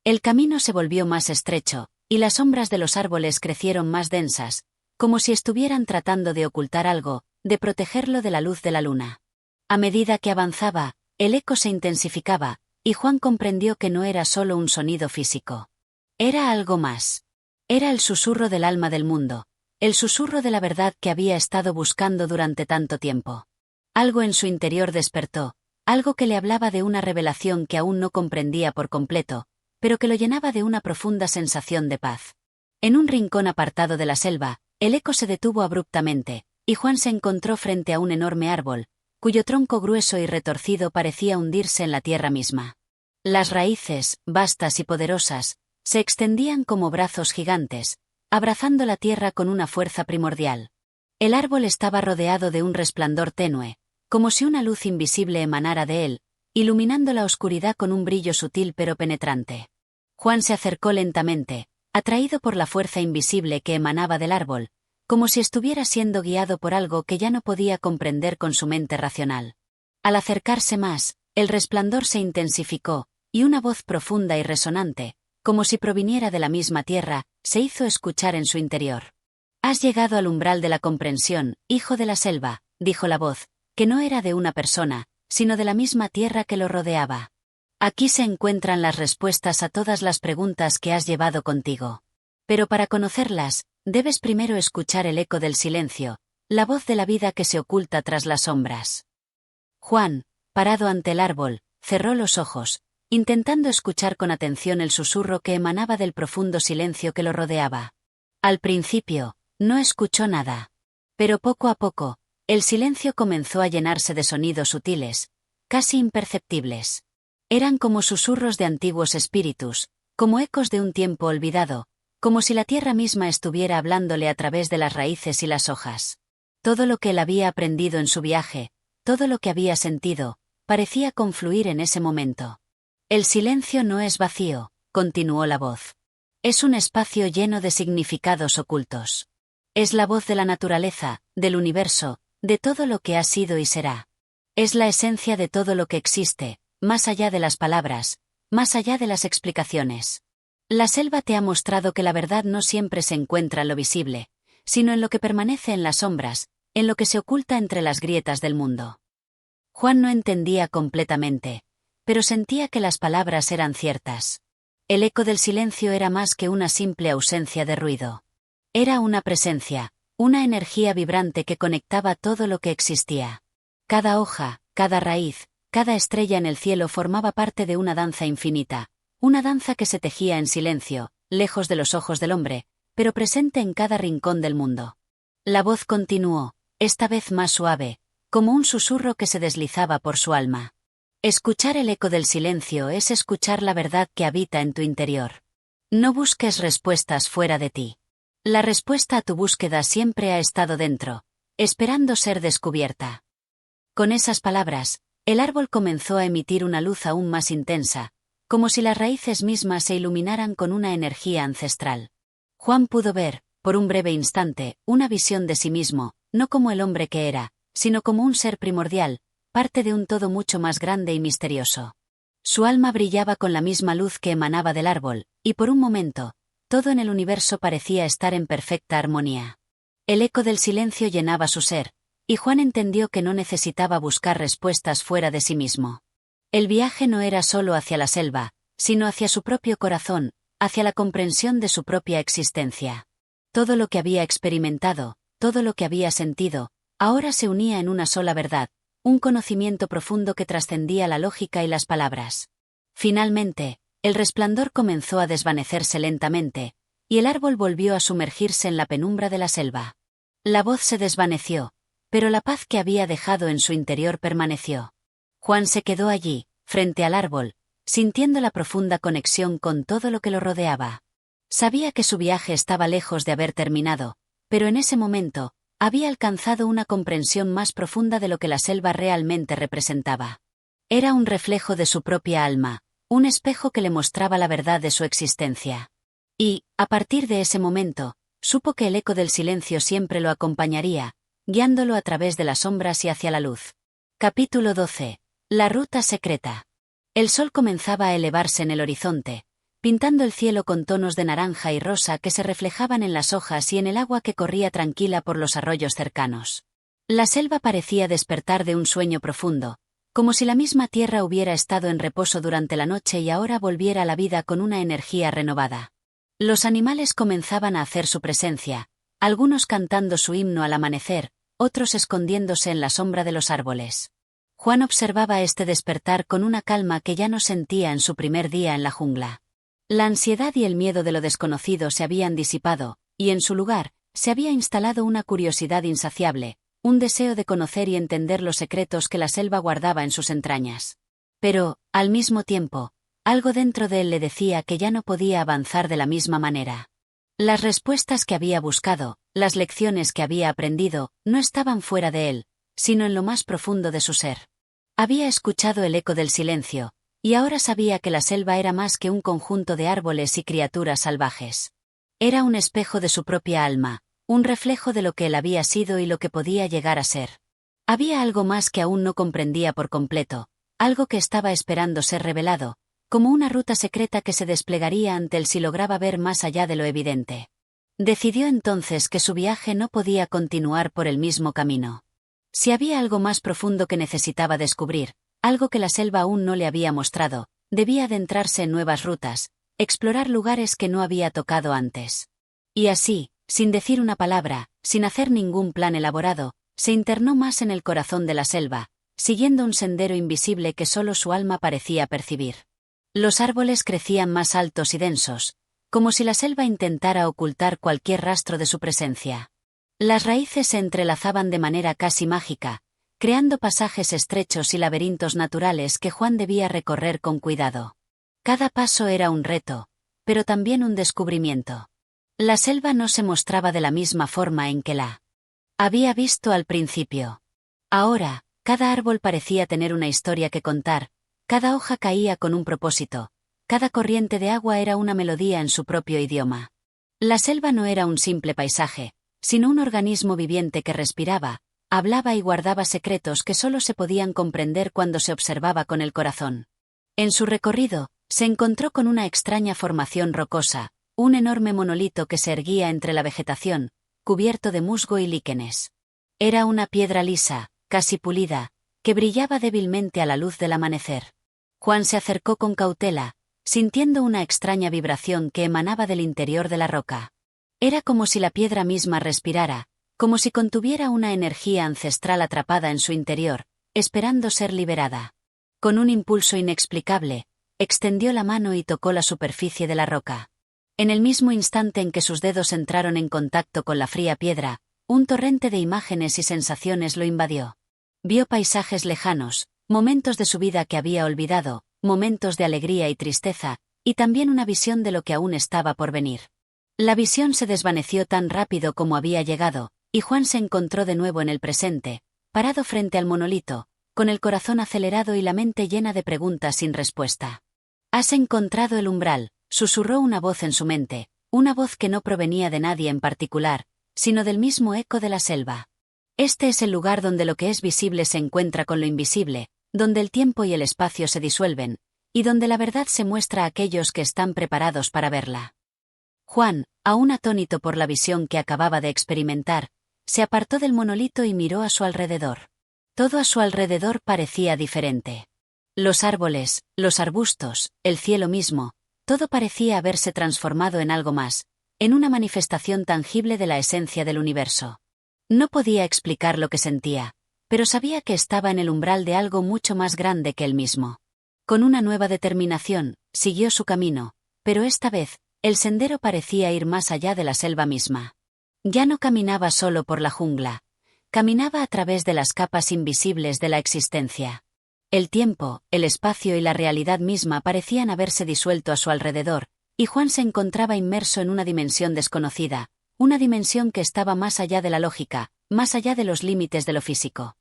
El camino se volvió más estrecho, y las sombras de los árboles crecieron más densas, como si estuvieran tratando de ocultar algo, de protegerlo de la luz de la luna. A medida que avanzaba, el eco se intensificaba, y Juan comprendió que no era solo un sonido físico. Era algo más. Era el susurro del alma del mundo, el susurro de la verdad que había estado buscando durante tanto tiempo. Algo en su interior despertó, algo que le hablaba de una revelación que aún no comprendía por completo, pero que lo llenaba de una profunda sensación de paz. En un rincón apartado de la selva, el eco se detuvo abruptamente, y Juan se encontró frente a un enorme árbol, cuyo tronco grueso y retorcido parecía hundirse en la tierra misma. Las raíces, vastas y poderosas, se extendían como brazos gigantes, abrazando la tierra con una fuerza primordial. El árbol estaba rodeado de un resplandor tenue, como si una luz invisible emanara de él, iluminando la oscuridad con un brillo sutil pero penetrante. Juan se acercó lentamente, atraído por la fuerza invisible que emanaba del árbol, como si estuviera siendo guiado por algo que ya no podía comprender con su mente racional. Al acercarse más, el resplandor se intensificó, y una voz profunda y resonante, como si proviniera de la misma tierra, se hizo escuchar en su interior. «Has llegado al umbral de la comprensión, hijo de la selva», dijo la voz, que no era de una persona, sino de la misma tierra que lo rodeaba. «Aquí se encuentran las respuestas a todas las preguntas que has llevado contigo. Pero para conocerlas, debes primero escuchar el eco del silencio, la voz de la vida que se oculta tras las sombras». Juan, parado ante el árbol, cerró los ojos, intentando escuchar con atención el susurro que emanaba del profundo silencio que lo rodeaba. Al principio, no escuchó nada. Pero poco a poco, el silencio comenzó a llenarse de sonidos sutiles, casi imperceptibles. Eran como susurros de antiguos espíritus, como ecos de un tiempo olvidado, como si la tierra misma estuviera hablándole a través de las raíces y las hojas. Todo lo que él había aprendido en su viaje, todo lo que había sentido, parecía confluir en ese momento. «El silencio no es vacío», continuó la voz. «Es un espacio lleno de significados ocultos. Es la voz de la naturaleza, del universo, de todo lo que ha sido y será. Es la esencia de todo lo que existe, más allá de las palabras, más allá de las explicaciones. La selva te ha mostrado que la verdad no siempre se encuentra en lo visible, sino en lo que permanece en las sombras, en lo que se oculta entre las grietas del mundo». Juan no entendía completamente, pero sentía que las palabras eran ciertas. El eco del silencio era más que una simple ausencia de ruido. Era una presencia, una energía vibrante que conectaba todo lo que existía. Cada hoja, cada raíz, cada estrella en el cielo formaba parte de una danza infinita, una danza que se tejía en silencio, lejos de los ojos del hombre, pero presente en cada rincón del mundo. La voz continuó, esta vez más suave, como un susurro que se deslizaba por su alma. Escuchar el eco del silencio es escuchar la verdad que habita en tu interior. No busques respuestas fuera de ti. La respuesta a tu búsqueda siempre ha estado dentro, esperando ser descubierta. Con esas palabras, el árbol comenzó a emitir una luz aún más intensa, como si las raíces mismas se iluminaran con una energía ancestral. Juan pudo ver, por un breve instante, una visión de sí mismo, no como el hombre que era, sino como un ser primordial, parte de un todo mucho más grande y misterioso. Su alma brillaba con la misma luz que emanaba del árbol, y por un momento, todo en el universo parecía estar en perfecta armonía. El eco del silencio llenaba su ser, y Juan entendió que no necesitaba buscar respuestas fuera de sí mismo. El viaje no era solo hacia la selva, sino hacia su propio corazón, hacia la comprensión de su propia existencia. Todo lo que había experimentado, todo lo que había sentido, ahora se unía en una sola verdad, un conocimiento profundo que trascendía la lógica y las palabras. Finalmente, el resplandor comenzó a desvanecerse lentamente, y el árbol volvió a sumergirse en la penumbra de la selva. La voz se desvaneció, pero la paz que había dejado en su interior permaneció. Juan se quedó allí, frente al árbol, sintiendo la profunda conexión con todo lo que lo rodeaba. Sabía que su viaje estaba lejos de haber terminado, pero en ese momento, había alcanzado una comprensión más profunda de lo que la selva realmente representaba. Era un reflejo de su propia alma, un espejo que le mostraba la verdad de su existencia. Y, a partir de ese momento, supo que el eco del silencio siempre lo acompañaría, guiándolo a través de las sombras y hacia la luz. Capítulo 12. La ruta secreta. El sol comenzaba a elevarse en el horizonte, pintando el cielo con tonos de naranja y rosa que se reflejaban en las hojas y en el agua que corría tranquila por los arroyos cercanos. La selva parecía despertar de un sueño profundo, como si la misma tierra hubiera estado en reposo durante la noche y ahora volviera a la vida con una energía renovada. Los animales comenzaban a hacer su presencia, algunos cantando su himno al amanecer, otros escondiéndose en la sombra de los árboles. Juan observaba este despertar con una calma que ya no sentía en su primer día en la jungla. La ansiedad y el miedo de lo desconocido se habían disipado, y en su lugar, se había instalado una curiosidad insaciable, un deseo de conocer y entender los secretos que la selva guardaba en sus entrañas. Pero, al mismo tiempo, algo dentro de él le decía que ya no podía avanzar de la misma manera. Las respuestas que había buscado, las lecciones que había aprendido, no estaban fuera de él, sino en lo más profundo de su ser. Había escuchado el eco del silencio, y ahora sabía que la selva era más que un conjunto de árboles y criaturas salvajes. Era un espejo de su propia alma, un reflejo de lo que él había sido y lo que podía llegar a ser. Había algo más que aún no comprendía por completo, algo que estaba esperando ser revelado, como una ruta secreta que se desplegaría ante él si lograba ver más allá de lo evidente. Decidió entonces que su viaje no podía continuar por el mismo camino. Si había algo más profundo que necesitaba descubrir, algo que la selva aún no le había mostrado, debía adentrarse en nuevas rutas, explorar lugares que no había tocado antes. Y así, sin decir una palabra, sin hacer ningún plan elaborado, se internó más en el corazón de la selva, siguiendo un sendero invisible que solo su alma parecía percibir. Los árboles crecían más altos y densos, como si la selva intentara ocultar cualquier rastro de su presencia. Las raíces se entrelazaban de manera casi mágica, creando pasajes estrechos y laberintos naturales que Juan debía recorrer con cuidado. Cada paso era un reto, pero también un descubrimiento. La selva no se mostraba de la misma forma en que la había visto al principio. Ahora, cada árbol parecía tener una historia que contar, cada hoja caía con un propósito, cada corriente de agua era una melodía en su propio idioma. La selva no era un simple paisaje, sino un organismo viviente que respiraba, hablaba y guardaba secretos que solo se podían comprender cuando se observaba con el corazón. En su recorrido, se encontró con una extraña formación rocosa, un enorme monolito que se erguía entre la vegetación, cubierto de musgo y líquenes. Era una piedra lisa, casi pulida, que brillaba débilmente a la luz del amanecer. Juan se acercó con cautela, sintiendo una extraña vibración que emanaba del interior de la roca. Era como si la piedra misma respirara, como si contuviera una energía ancestral atrapada en su interior, esperando ser liberada. Con un impulso inexplicable, extendió la mano y tocó la superficie de la roca. En el mismo instante en que sus dedos entraron en contacto con la fría piedra, un torrente de imágenes y sensaciones lo invadió. Vio paisajes lejanos, momentos de su vida que había olvidado, momentos de alegría y tristeza, y también una visión de lo que aún estaba por venir. La visión se desvaneció tan rápido como había llegado, y Juan se encontró de nuevo en el presente, parado frente al monolito, con el corazón acelerado y la mente llena de preguntas sin respuesta. «Has encontrado el umbral», susurró una voz en su mente, una voz que no provenía de nadie en particular, sino del mismo eco de la selva. Este es el lugar donde lo que es visible se encuentra con lo invisible, donde el tiempo y el espacio se disuelven, y donde la verdad se muestra a aquellos que están preparados para verla. Juan, aún atónito por la visión que acababa de experimentar, se apartó del monolito y miró a su alrededor. Todo a su alrededor parecía diferente. Los árboles, los arbustos, el cielo mismo, todo parecía haberse transformado en algo más, en una manifestación tangible de la esencia del universo. No podía explicar lo que sentía, pero sabía que estaba en el umbral de algo mucho más grande que él mismo. Con una nueva determinación, siguió su camino, pero esta vez, el sendero parecía ir más allá de la selva misma. Ya no caminaba solo por la jungla, caminaba a través de las capas invisibles de la existencia. El tiempo, el espacio y la realidad misma parecían haberse disuelto a su alrededor, y Juan se encontraba inmerso en una dimensión desconocida, una dimensión que estaba más allá de la lógica, más allá de los límites de lo físico.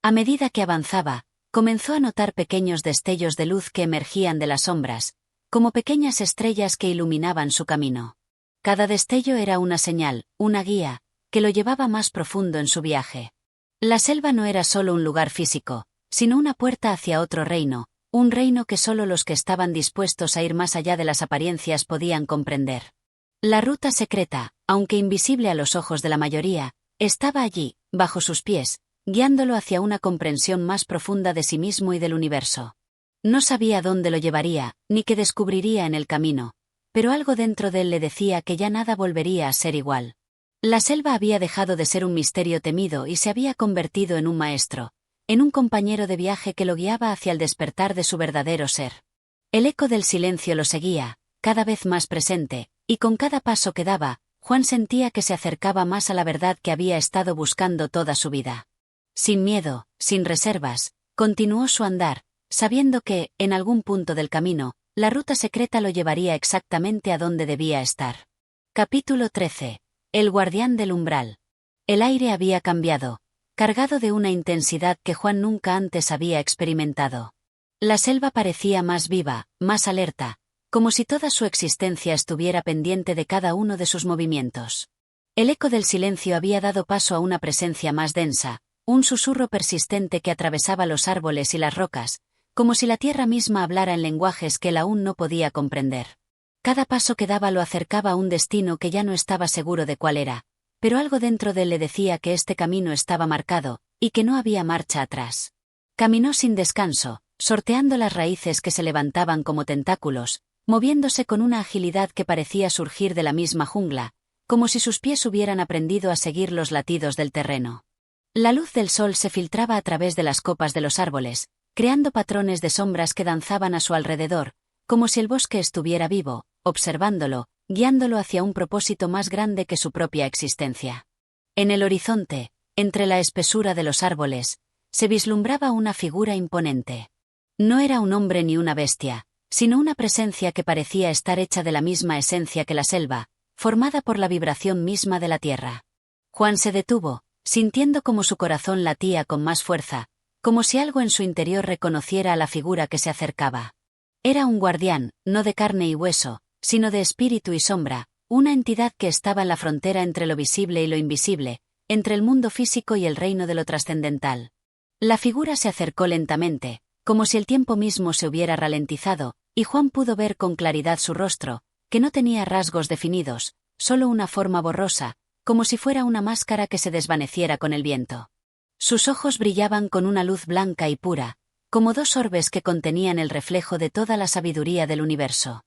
A medida que avanzaba, comenzó a notar pequeños destellos de luz que emergían de las sombras, como pequeñas estrellas que iluminaban su camino. Cada destello era una señal, una guía, que lo llevaba más profundo en su viaje. La selva no era solo un lugar físico, sino una puerta hacia otro reino, un reino que solo los que estaban dispuestos a ir más allá de las apariencias podían comprender. La ruta secreta, aunque invisible a los ojos de la mayoría, estaba allí, bajo sus pies, guiándolo hacia una comprensión más profunda de sí mismo y del universo. No sabía dónde lo llevaría, ni qué descubriría en el camino, pero algo dentro de él le decía que ya nada volvería a ser igual. La selva había dejado de ser un misterio temido y se había convertido en un maestro, en un compañero de viaje que lo guiaba hacia el despertar de su verdadero ser. El eco del silencio lo seguía, cada vez más presente, y con cada paso que daba, Juan sentía que se acercaba más a la verdad que había estado buscando toda su vida. Sin miedo, sin reservas, continuó su andar, sabiendo que, en algún punto del camino, la ruta secreta lo llevaría exactamente a donde debía estar. Capítulo 13. El guardián del umbral. El aire había cambiado, cargado de una intensidad que Juan nunca antes había experimentado. La selva parecía más viva, más alerta, como si toda su existencia estuviera pendiente de cada uno de sus movimientos. El eco del silencio había dado paso a una presencia más densa, un susurro persistente que atravesaba los árboles y las rocas, como si la tierra misma hablara en lenguajes que él aún no podía comprender. Cada paso que daba lo acercaba a un destino que ya no estaba seguro de cuál era, pero algo dentro de él le decía que este camino estaba marcado, y que no había marcha atrás. Caminó sin descanso, sorteando las raíces que se levantaban como tentáculos, moviéndose con una agilidad que parecía surgir de la misma jungla, como si sus pies hubieran aprendido a seguir los latidos del terreno. La luz del sol se filtraba a través de las copas de los árboles, creando patrones de sombras que danzaban a su alrededor, como si el bosque estuviera vivo, observándolo, guiándolo hacia un propósito más grande que su propia existencia. En el horizonte, entre la espesura de los árboles, se vislumbraba una figura imponente. No era un hombre ni una bestia, sino una presencia que parecía estar hecha de la misma esencia que la selva, formada por la vibración misma de la tierra. Juan se detuvo, sintiendo como su corazón latía con más fuerza, como si algo en su interior reconociera a la figura que se acercaba. Era un guardián, no de carne y hueso, sino de espíritu y sombra, una entidad que estaba en la frontera entre lo visible y lo invisible, entre el mundo físico y el reino de lo trascendental. La figura se acercó lentamente, como si el tiempo mismo se hubiera ralentizado, y Juan pudo ver con claridad su rostro, que no tenía rasgos definidos, solo una forma borrosa, como si fuera una máscara que se desvaneciera con el viento. Sus ojos brillaban con una luz blanca y pura, como dos orbes que contenían el reflejo de toda la sabiduría del universo.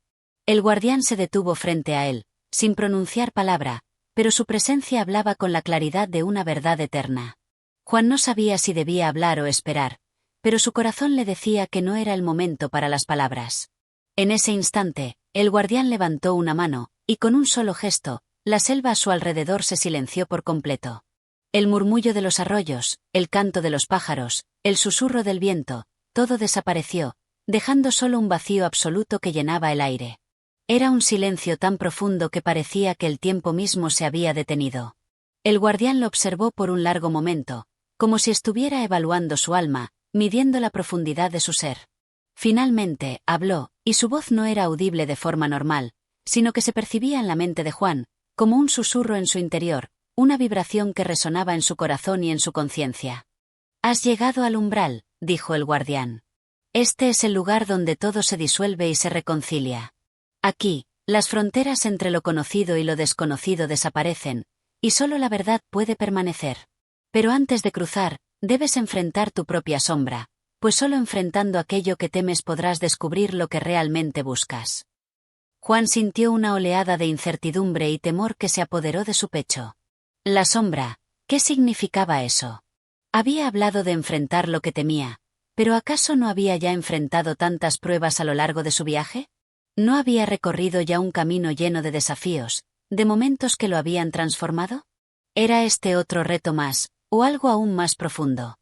El guardián se detuvo frente a él, sin pronunciar palabra, pero su presencia hablaba con la claridad de una verdad eterna. Juan no sabía si debía hablar o esperar, pero su corazón le decía que no era el momento para las palabras. En ese instante, el guardián levantó una mano, y con un solo gesto, la selva a su alrededor se silenció por completo. El murmullo de los arroyos, el canto de los pájaros, el susurro del viento, todo desapareció, dejando solo un vacío absoluto que llenaba el aire. Era un silencio tan profundo que parecía que el tiempo mismo se había detenido. El guardián lo observó por un largo momento, como si estuviera evaluando su alma, midiendo la profundidad de su ser. Finalmente, habló, y su voz no era audible de forma normal, sino que se percibía en la mente de Juan, como un susurro en su interior, una vibración que resonaba en su corazón y en su conciencia. «Has llegado al umbral», dijo el guardián. «Este es el lugar donde todo se disuelve y se reconcilia. Aquí, las fronteras entre lo conocido y lo desconocido desaparecen, y solo la verdad puede permanecer. Pero antes de cruzar, debes enfrentar tu propia sombra, pues solo enfrentando aquello que temes podrás descubrir lo que realmente buscas». Juan sintió una oleada de incertidumbre y temor que se apoderó de su pecho. La sombra, ¿qué significaba eso? Había hablado de enfrentar lo que temía, pero ¿acaso no había ya enfrentado tantas pruebas a lo largo de su viaje? ¿No había recorrido ya un camino lleno de desafíos, de momentos que lo habían transformado? ¿Era este otro reto más, o algo aún más profundo?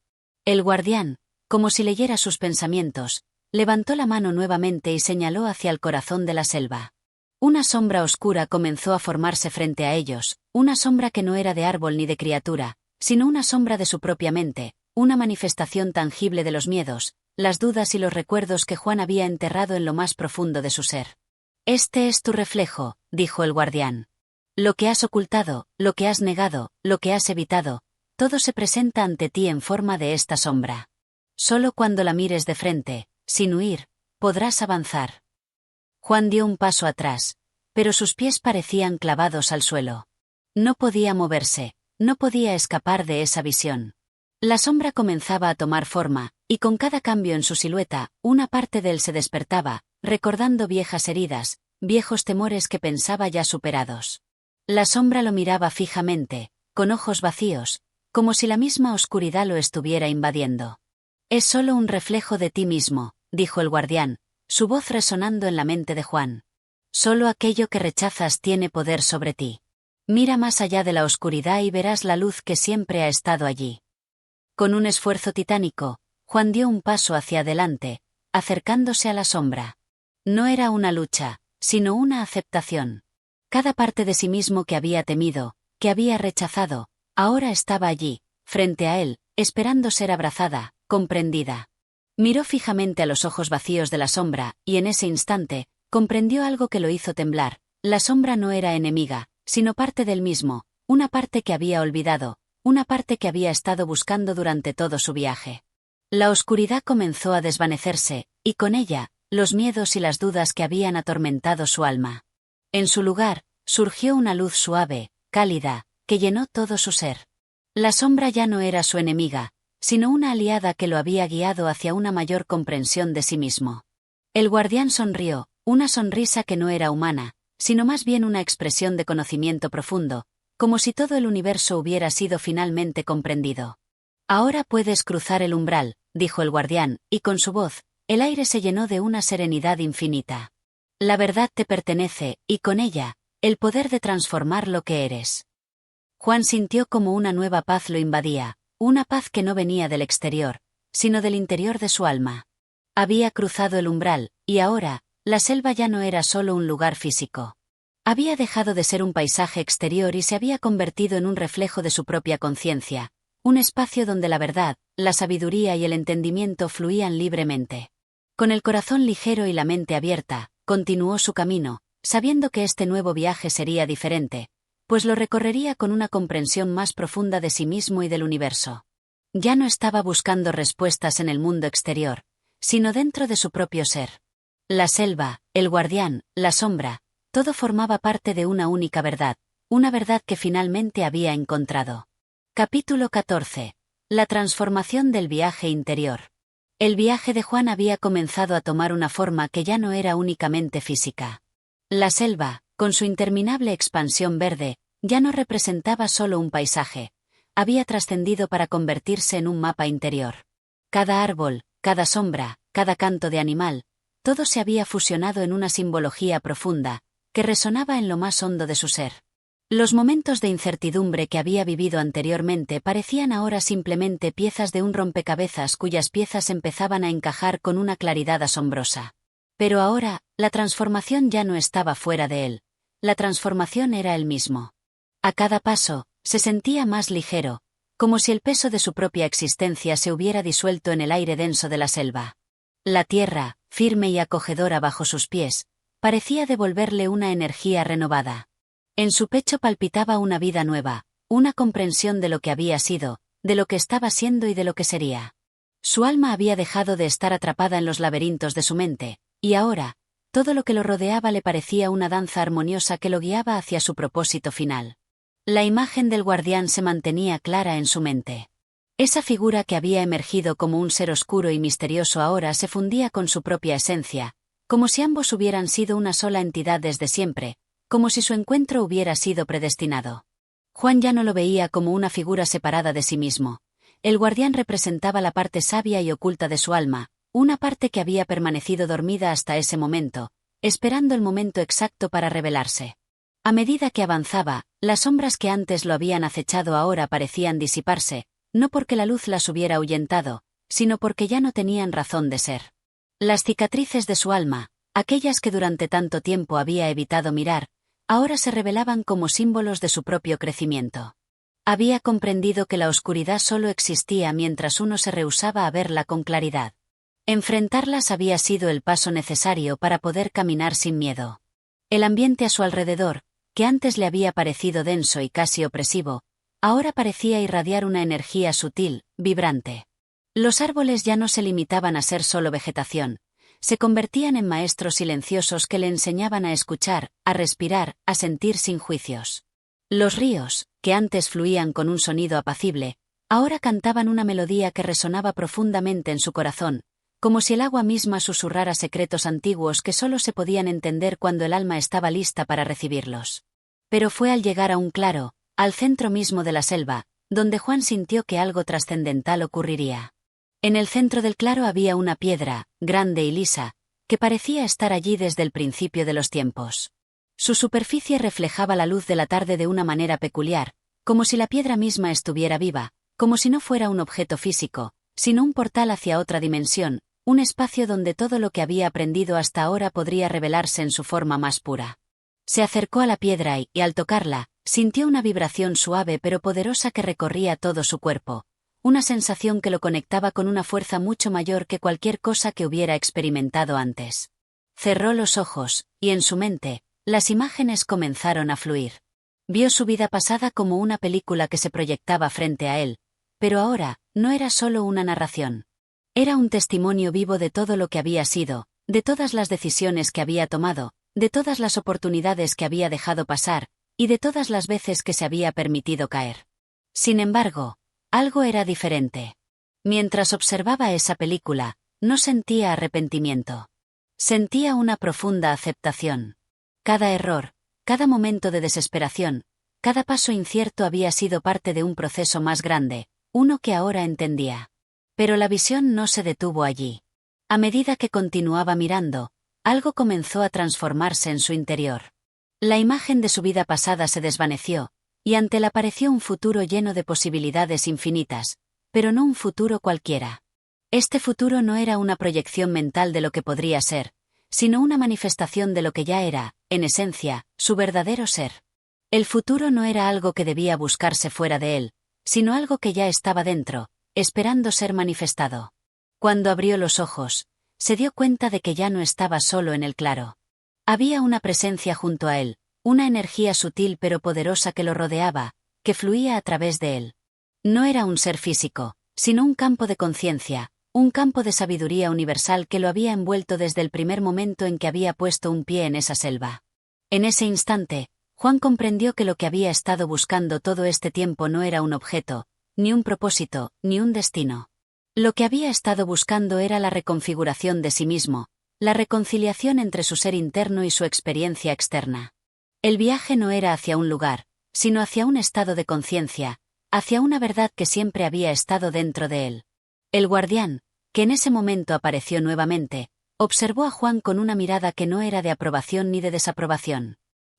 El guardián, como si leyera sus pensamientos, levantó la mano nuevamente y señaló hacia el corazón de la selva. Una sombra oscura comenzó a formarse frente a ellos, una sombra que no era de árbol ni de criatura, sino una sombra de su propia mente, una manifestación tangible de los miedos, las dudas y los recuerdos que Juan había enterrado en lo más profundo de su ser. «Este es tu reflejo», dijo el guardián. «Lo que has ocultado, lo que has negado, lo que has evitado, todo se presenta ante ti en forma de esta sombra. Solo cuando la mires de frente, sin huir, podrás avanzar». Juan dio un paso atrás, pero sus pies parecían clavados al suelo. No podía moverse, no podía escapar de esa visión. La sombra comenzaba a tomar forma, y con cada cambio en su silueta, una parte de él se despertaba, recordando viejas heridas, viejos temores que pensaba ya superados. La sombra lo miraba fijamente, con ojos vacíos, como si la misma oscuridad lo estuviera invadiendo. Es solo un reflejo de ti mismo, dijo el guardián, su voz resonando en la mente de Juan. Solo aquello que rechazas tiene poder sobre ti. Mira más allá de la oscuridad y verás la luz que siempre ha estado allí. Con un esfuerzo titánico, Juan dio un paso hacia adelante, acercándose a la sombra. No era una lucha, sino una aceptación. Cada parte de sí mismo que había temido, que había rechazado, ahora estaba allí, frente a él, esperando ser abrazada, comprendida. Miró fijamente a los ojos vacíos de la sombra, y en ese instante, comprendió algo que lo hizo temblar. La sombra no era enemiga, sino parte del mismo, una parte que había olvidado, una parte que había estado buscando durante todo su viaje. La oscuridad comenzó a desvanecerse, y con ella, los miedos y las dudas que habían atormentado su alma. En su lugar, surgió una luz suave, cálida, que llenó todo su ser. La sombra ya no era su enemiga, sino una aliada que lo había guiado hacia una mayor comprensión de sí mismo. El guardián sonrió, una sonrisa que no era humana, sino más bien una expresión de conocimiento profundo, como si todo el universo hubiera sido finalmente comprendido. Ahora puedes cruzar el umbral, dijo el guardián, y con su voz, el aire se llenó de una serenidad infinita. La verdad te pertenece, y con ella, el poder de transformar lo que eres. Juan sintió como una nueva paz lo invadía, una paz que no venía del exterior, sino del interior de su alma. Había cruzado el umbral, y ahora, la selva ya no era solo un lugar físico. Había dejado de ser un paisaje exterior y se había convertido en un reflejo de su propia conciencia, un espacio donde la verdad, la sabiduría y el entendimiento fluían libremente. Con el corazón ligero y la mente abierta, continuó su camino, sabiendo que este nuevo viaje sería diferente, pues lo recorrería con una comprensión más profunda de sí mismo y del universo. Ya no estaba buscando respuestas en el mundo exterior, sino dentro de su propio ser. La selva, el guardián, la sombra, todo formaba parte de una única verdad, una verdad que finalmente había encontrado. Capítulo 14. La transformación del viaje interior. El viaje de Juan había comenzado a tomar una forma que ya no era únicamente física. La selva, con su interminable expansión verde, ya no representaba solo un paisaje, había trascendido para convertirse en un mapa interior. Cada árbol, cada sombra, cada canto de animal, todo se había fusionado en una simbología profunda, que resonaba en lo más hondo de su ser. Los momentos de incertidumbre que había vivido anteriormente parecían ahora simplemente piezas de un rompecabezas cuyas piezas empezaban a encajar con una claridad asombrosa. Pero ahora, la transformación ya no estaba fuera de él. La transformación era él mismo. A cada paso, se sentía más ligero, como si el peso de su propia existencia se hubiera disuelto en el aire denso de la selva. La tierra, firme y acogedora bajo sus pies, parecía devolverle una energía renovada. En su pecho palpitaba una vida nueva, una comprensión de lo que había sido, de lo que estaba siendo y de lo que sería. Su alma había dejado de estar atrapada en los laberintos de su mente, y ahora, todo lo que lo rodeaba le parecía una danza armoniosa que lo guiaba hacia su propósito final. La imagen del guardián se mantenía clara en su mente. Esa figura que había emergido como un ser oscuro y misterioso ahora se fundía con su propia esencia, como si ambos hubieran sido una sola entidad desde siempre, como si su encuentro hubiera sido predestinado. Juan ya no lo veía como una figura separada de sí mismo. El guardián representaba la parte sabia y oculta de su alma, una parte que había permanecido dormida hasta ese momento, esperando el momento exacto para revelarse. A medida que avanzaba, las sombras que antes lo habían acechado ahora parecían disiparse, no porque la luz las hubiera ahuyentado, sino porque ya no tenían razón de ser. Las cicatrices de su alma, aquellas que durante tanto tiempo había evitado mirar, ahora se revelaban como símbolos de su propio crecimiento. Había comprendido que la oscuridad solo existía mientras uno se rehusaba a verla con claridad. Enfrentarlas había sido el paso necesario para poder caminar sin miedo. El ambiente a su alrededor, que antes le había parecido denso y casi opresivo, ahora parecía irradiar una energía sutil, vibrante. Los árboles ya no se limitaban a ser solo vegetación, se convertían en maestros silenciosos que le enseñaban a escuchar, a respirar, a sentir sin juicios. Los ríos, que antes fluían con un sonido apacible, ahora cantaban una melodía que resonaba profundamente en su corazón, como si el agua misma susurrara secretos antiguos que solo se podían entender cuando el alma estaba lista para recibirlos. Pero fue al llegar a un claro, al centro mismo de la selva, donde Juan sintió que algo trascendental ocurriría. En el centro del claro había una piedra, grande y lisa, que parecía estar allí desde el principio de los tiempos. Su superficie reflejaba la luz de la tarde de una manera peculiar, como si la piedra misma estuviera viva, como si no fuera un objeto físico, sino un portal hacia otra dimensión, un espacio donde todo lo que había aprendido hasta ahora podría revelarse en su forma más pura. Se acercó a la piedra y, al tocarla, sintió una vibración suave pero poderosa que recorría todo su cuerpo, una sensación que lo conectaba con una fuerza mucho mayor que cualquier cosa que hubiera experimentado antes. Cerró los ojos, y en su mente, las imágenes comenzaron a fluir. Vio su vida pasada como una película que se proyectaba frente a él, pero ahora, no era solo una narración. Era un testimonio vivo de todo lo que había sido, de todas las decisiones que había tomado, de todas las oportunidades que había dejado pasar, y de todas las veces que se había permitido caer. Sin embargo, algo era diferente. Mientras observaba esa película, no sentía arrepentimiento. Sentía una profunda aceptación. Cada error, cada momento de desesperación, cada paso incierto había sido parte de un proceso más grande, uno que ahora entendía. Pero la visión no se detuvo allí. A medida que continuaba mirando, algo comenzó a transformarse en su interior. La imagen de su vida pasada se desvaneció, y ante él apareció un futuro lleno de posibilidades infinitas, pero no un futuro cualquiera. Este futuro no era una proyección mental de lo que podría ser, sino una manifestación de lo que ya era, en esencia, su verdadero ser. El futuro no era algo que debía buscarse fuera de él, sino algo que ya estaba dentro, esperando ser manifestado. Cuando abrió los ojos, se dio cuenta de que ya no estaba solo en el claro. Había una presencia junto a él, una energía sutil pero poderosa que lo rodeaba, que fluía a través de él. No era un ser físico, sino un campo de conciencia, un campo de sabiduría universal que lo había envuelto desde el primer momento en que había puesto un pie en esa selva. En ese instante, Juan comprendió que lo que había estado buscando todo este tiempo no era un objeto, ni un propósito, ni un destino. Lo que había estado buscando era la reconfiguración de sí mismo, la reconciliación entre su ser interno y su experiencia externa. El viaje no era hacia un lugar, sino hacia un estado de conciencia, hacia una verdad que siempre había estado dentro de él. El guardián, que en ese momento apareció nuevamente, observó a Juan con una mirada que no era de aprobación ni de desaprobación.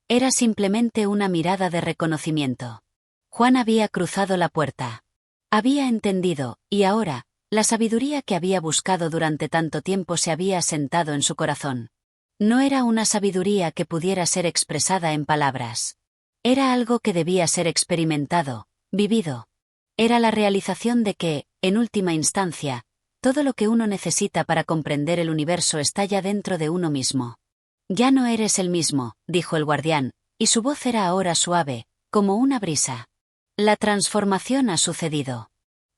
Era simplemente una mirada de reconocimiento. Juan había cruzado la puerta. Había entendido, y ahora, la sabiduría que había buscado durante tanto tiempo se había asentado en su corazón. No era una sabiduría que pudiera ser expresada en palabras. Era algo que debía ser experimentado, vivido. Era la realización de que, en última instancia, todo lo que uno necesita para comprender el universo está ya dentro de uno mismo. Ya no eres el mismo, dijo el guardián, y su voz era ahora suave, como una brisa. La transformación ha sucedido.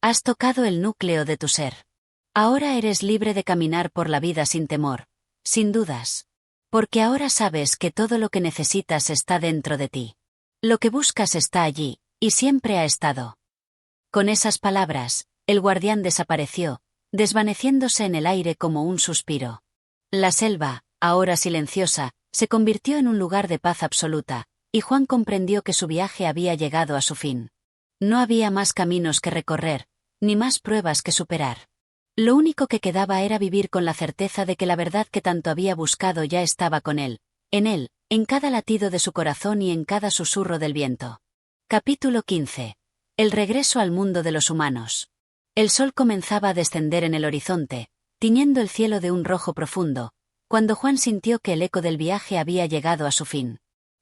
Has tocado el núcleo de tu ser. Ahora eres libre de caminar por la vida sin temor, sin dudas. Porque ahora sabes que todo lo que necesitas está dentro de ti. Lo que buscas está allí, y siempre ha estado. Con esas palabras, el guardián desapareció, desvaneciéndose en el aire como un suspiro. La selva, ahora silenciosa, se convirtió en un lugar de paz absoluta, y Juan comprendió que su viaje había llegado a su fin. No había más caminos que recorrer, ni más pruebas que superar. Lo único que quedaba era vivir con la certeza de que la verdad que tanto había buscado ya estaba con él, en cada latido de su corazón y en cada susurro del viento. Capítulo 15. El regreso al mundo de los humanos. El sol comenzaba a descender en el horizonte, tiñendo el cielo de un rojo profundo, cuando Juan sintió que el eco del viaje había llegado a su fin.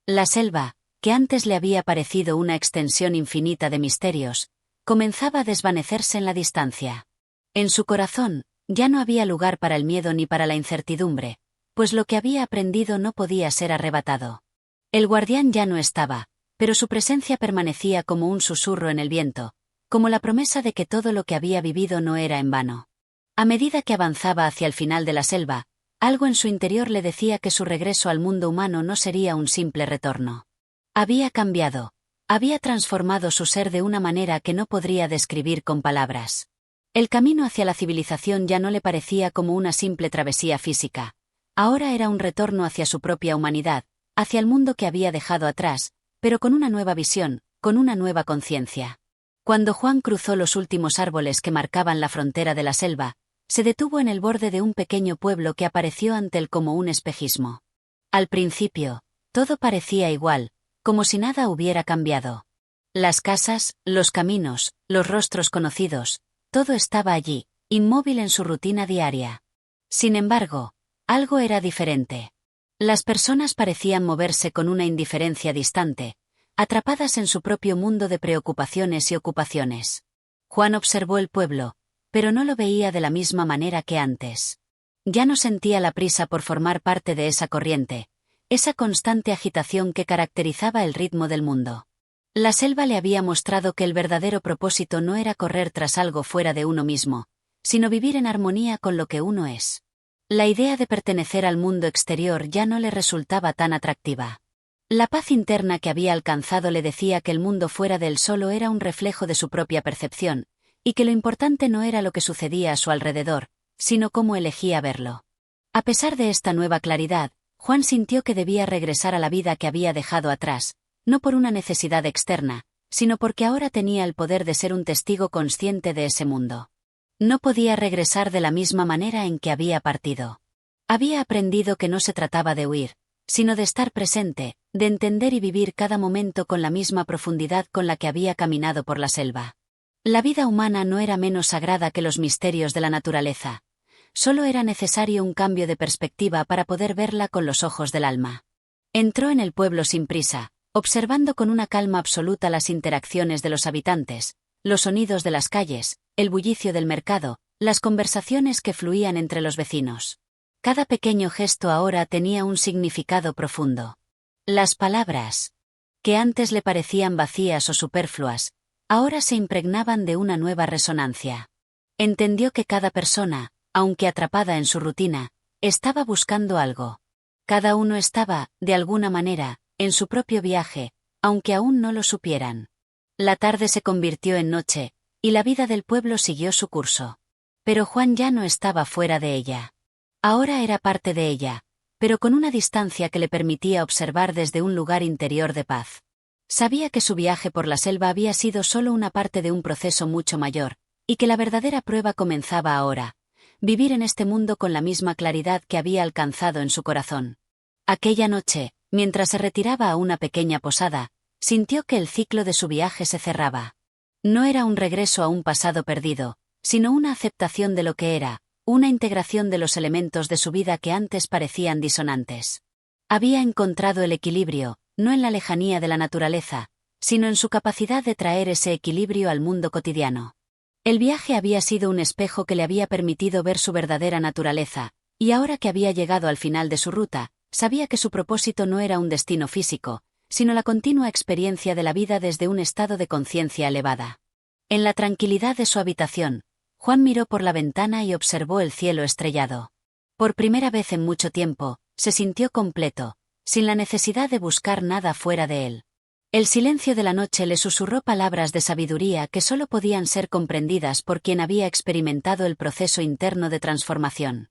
La selva, que antes le había parecido una extensión infinita de misterios, comenzaba a desvanecerse en la distancia. En su corazón, ya no había lugar para el miedo ni para la incertidumbre, pues lo que había aprendido no podía ser arrebatado. El guardián ya no estaba, pero su presencia permanecía como un susurro en el viento, como la promesa de que todo lo que había vivido no era en vano. A medida que avanzaba hacia el final de la selva, algo en su interior le decía que su regreso al mundo humano no sería un simple retorno. Había cambiado, había transformado su ser de una manera que no podría describir con palabras. El camino hacia la civilización ya no le parecía como una simple travesía física. Ahora era un retorno hacia su propia humanidad, hacia el mundo que había dejado atrás, pero con una nueva visión, con una nueva conciencia. Cuando Juan cruzó los últimos árboles que marcaban la frontera de la selva, se detuvo en el borde de un pequeño pueblo que apareció ante él como un espejismo. Al principio, todo parecía igual, como si nada hubiera cambiado. Las casas, los caminos, los rostros conocidos, todo estaba allí, inmóvil en su rutina diaria. Sin embargo, algo era diferente. Las personas parecían moverse con una indiferencia distante, atrapadas en su propio mundo de preocupaciones y ocupaciones. Juan observó el pueblo, pero no lo veía de la misma manera que antes. Ya no sentía la prisa por formar parte de esa corriente, esa constante agitación que caracterizaba el ritmo del mundo. La selva le había mostrado que el verdadero propósito no era correr tras algo fuera de uno mismo, sino vivir en armonía con lo que uno es. La idea de pertenecer al mundo exterior ya no le resultaba tan atractiva. La paz interna que había alcanzado le decía que el mundo fuera de él solo era un reflejo de su propia percepción, y que lo importante no era lo que sucedía a su alrededor, sino cómo elegía verlo. A pesar de esta nueva claridad, Juan sintió que debía regresar a la vida que había dejado atrás, no por una necesidad externa, sino porque ahora tenía el poder de ser un testigo consciente de ese mundo. No podía regresar de la misma manera en que había partido. Había aprendido que no se trataba de huir, sino de estar presente, de entender y vivir cada momento con la misma profundidad con la que había caminado por la selva. La vida humana no era menos sagrada que los misterios de la naturaleza. Solo era necesario un cambio de perspectiva para poder verla con los ojos del alma. Entró en el pueblo sin prisa, observando con una calma absoluta las interacciones de los habitantes, los sonidos de las calles, el bullicio del mercado, las conversaciones que fluían entre los vecinos. Cada pequeño gesto ahora tenía un significado profundo. Las palabras, que antes le parecían vacías o superfluas, ahora se impregnaban de una nueva resonancia. Entendió que cada persona, aunque atrapada en su rutina, estaba buscando algo. Cada uno estaba, de alguna manera, en su propio viaje, aunque aún no lo supieran. La tarde se convirtió en noche, y la vida del pueblo siguió su curso. Pero Juan ya no estaba fuera de ella. Ahora era parte de ella, pero con una distancia que le permitía observar desde un lugar interior de paz. Sabía que su viaje por la selva había sido solo una parte de un proceso mucho mayor, y que la verdadera prueba comenzaba ahora: vivir en este mundo con la misma claridad que había alcanzado en su corazón. Aquella noche, mientras se retiraba a una pequeña posada, sintió que el ciclo de su viaje se cerraba. No era un regreso a un pasado perdido, sino una aceptación de lo que era, una integración de los elementos de su vida que antes parecían disonantes. Había encontrado el equilibrio, no en la lejanía de la naturaleza, sino en su capacidad de traer ese equilibrio al mundo cotidiano. El viaje había sido un espejo que le había permitido ver su verdadera naturaleza, y ahora que había llegado al final de su ruta, sabía que su propósito no era un destino físico, sino la continua experiencia de la vida desde un estado de conciencia elevada. En la tranquilidad de su habitación, Juan miró por la ventana y observó el cielo estrellado. Por primera vez en mucho tiempo, se sintió completo, sin la necesidad de buscar nada fuera de él. El silencio de la noche le susurró palabras de sabiduría que solo podían ser comprendidas por quien había experimentado el proceso interno de transformación.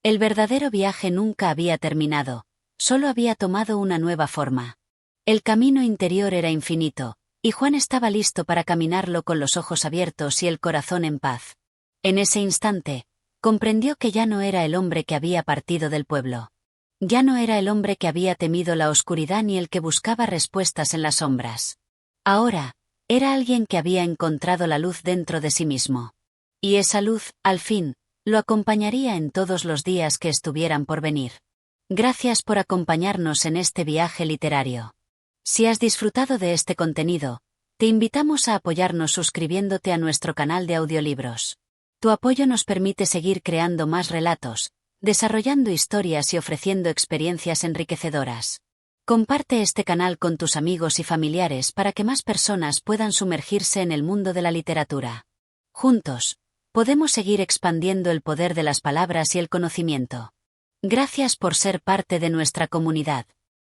El verdadero viaje nunca había terminado, solo había tomado una nueva forma. El camino interior era infinito, y Juan estaba listo para caminarlo con los ojos abiertos y el corazón en paz. En ese instante, comprendió que ya no era el hombre que había partido del pueblo. Ya no era el hombre que había temido la oscuridad ni el que buscaba respuestas en las sombras. Ahora, era alguien que había encontrado la luz dentro de sí mismo. Y esa luz, al fin, lo acompañaría en todos los días que estuvieran por venir. Gracias por acompañarnos en este viaje literario. Si has disfrutado de este contenido, te invitamos a apoyarnos suscribiéndote a nuestro canal de audiolibros. Tu apoyo nos permite seguir creando más relatos, desarrollando historias y ofreciendo experiencias enriquecedoras. Comparte este canal con tus amigos y familiares para que más personas puedan sumergirse en el mundo de la literatura. Juntos, podemos seguir expandiendo el poder de las palabras y el conocimiento. Gracias por ser parte de nuestra comunidad.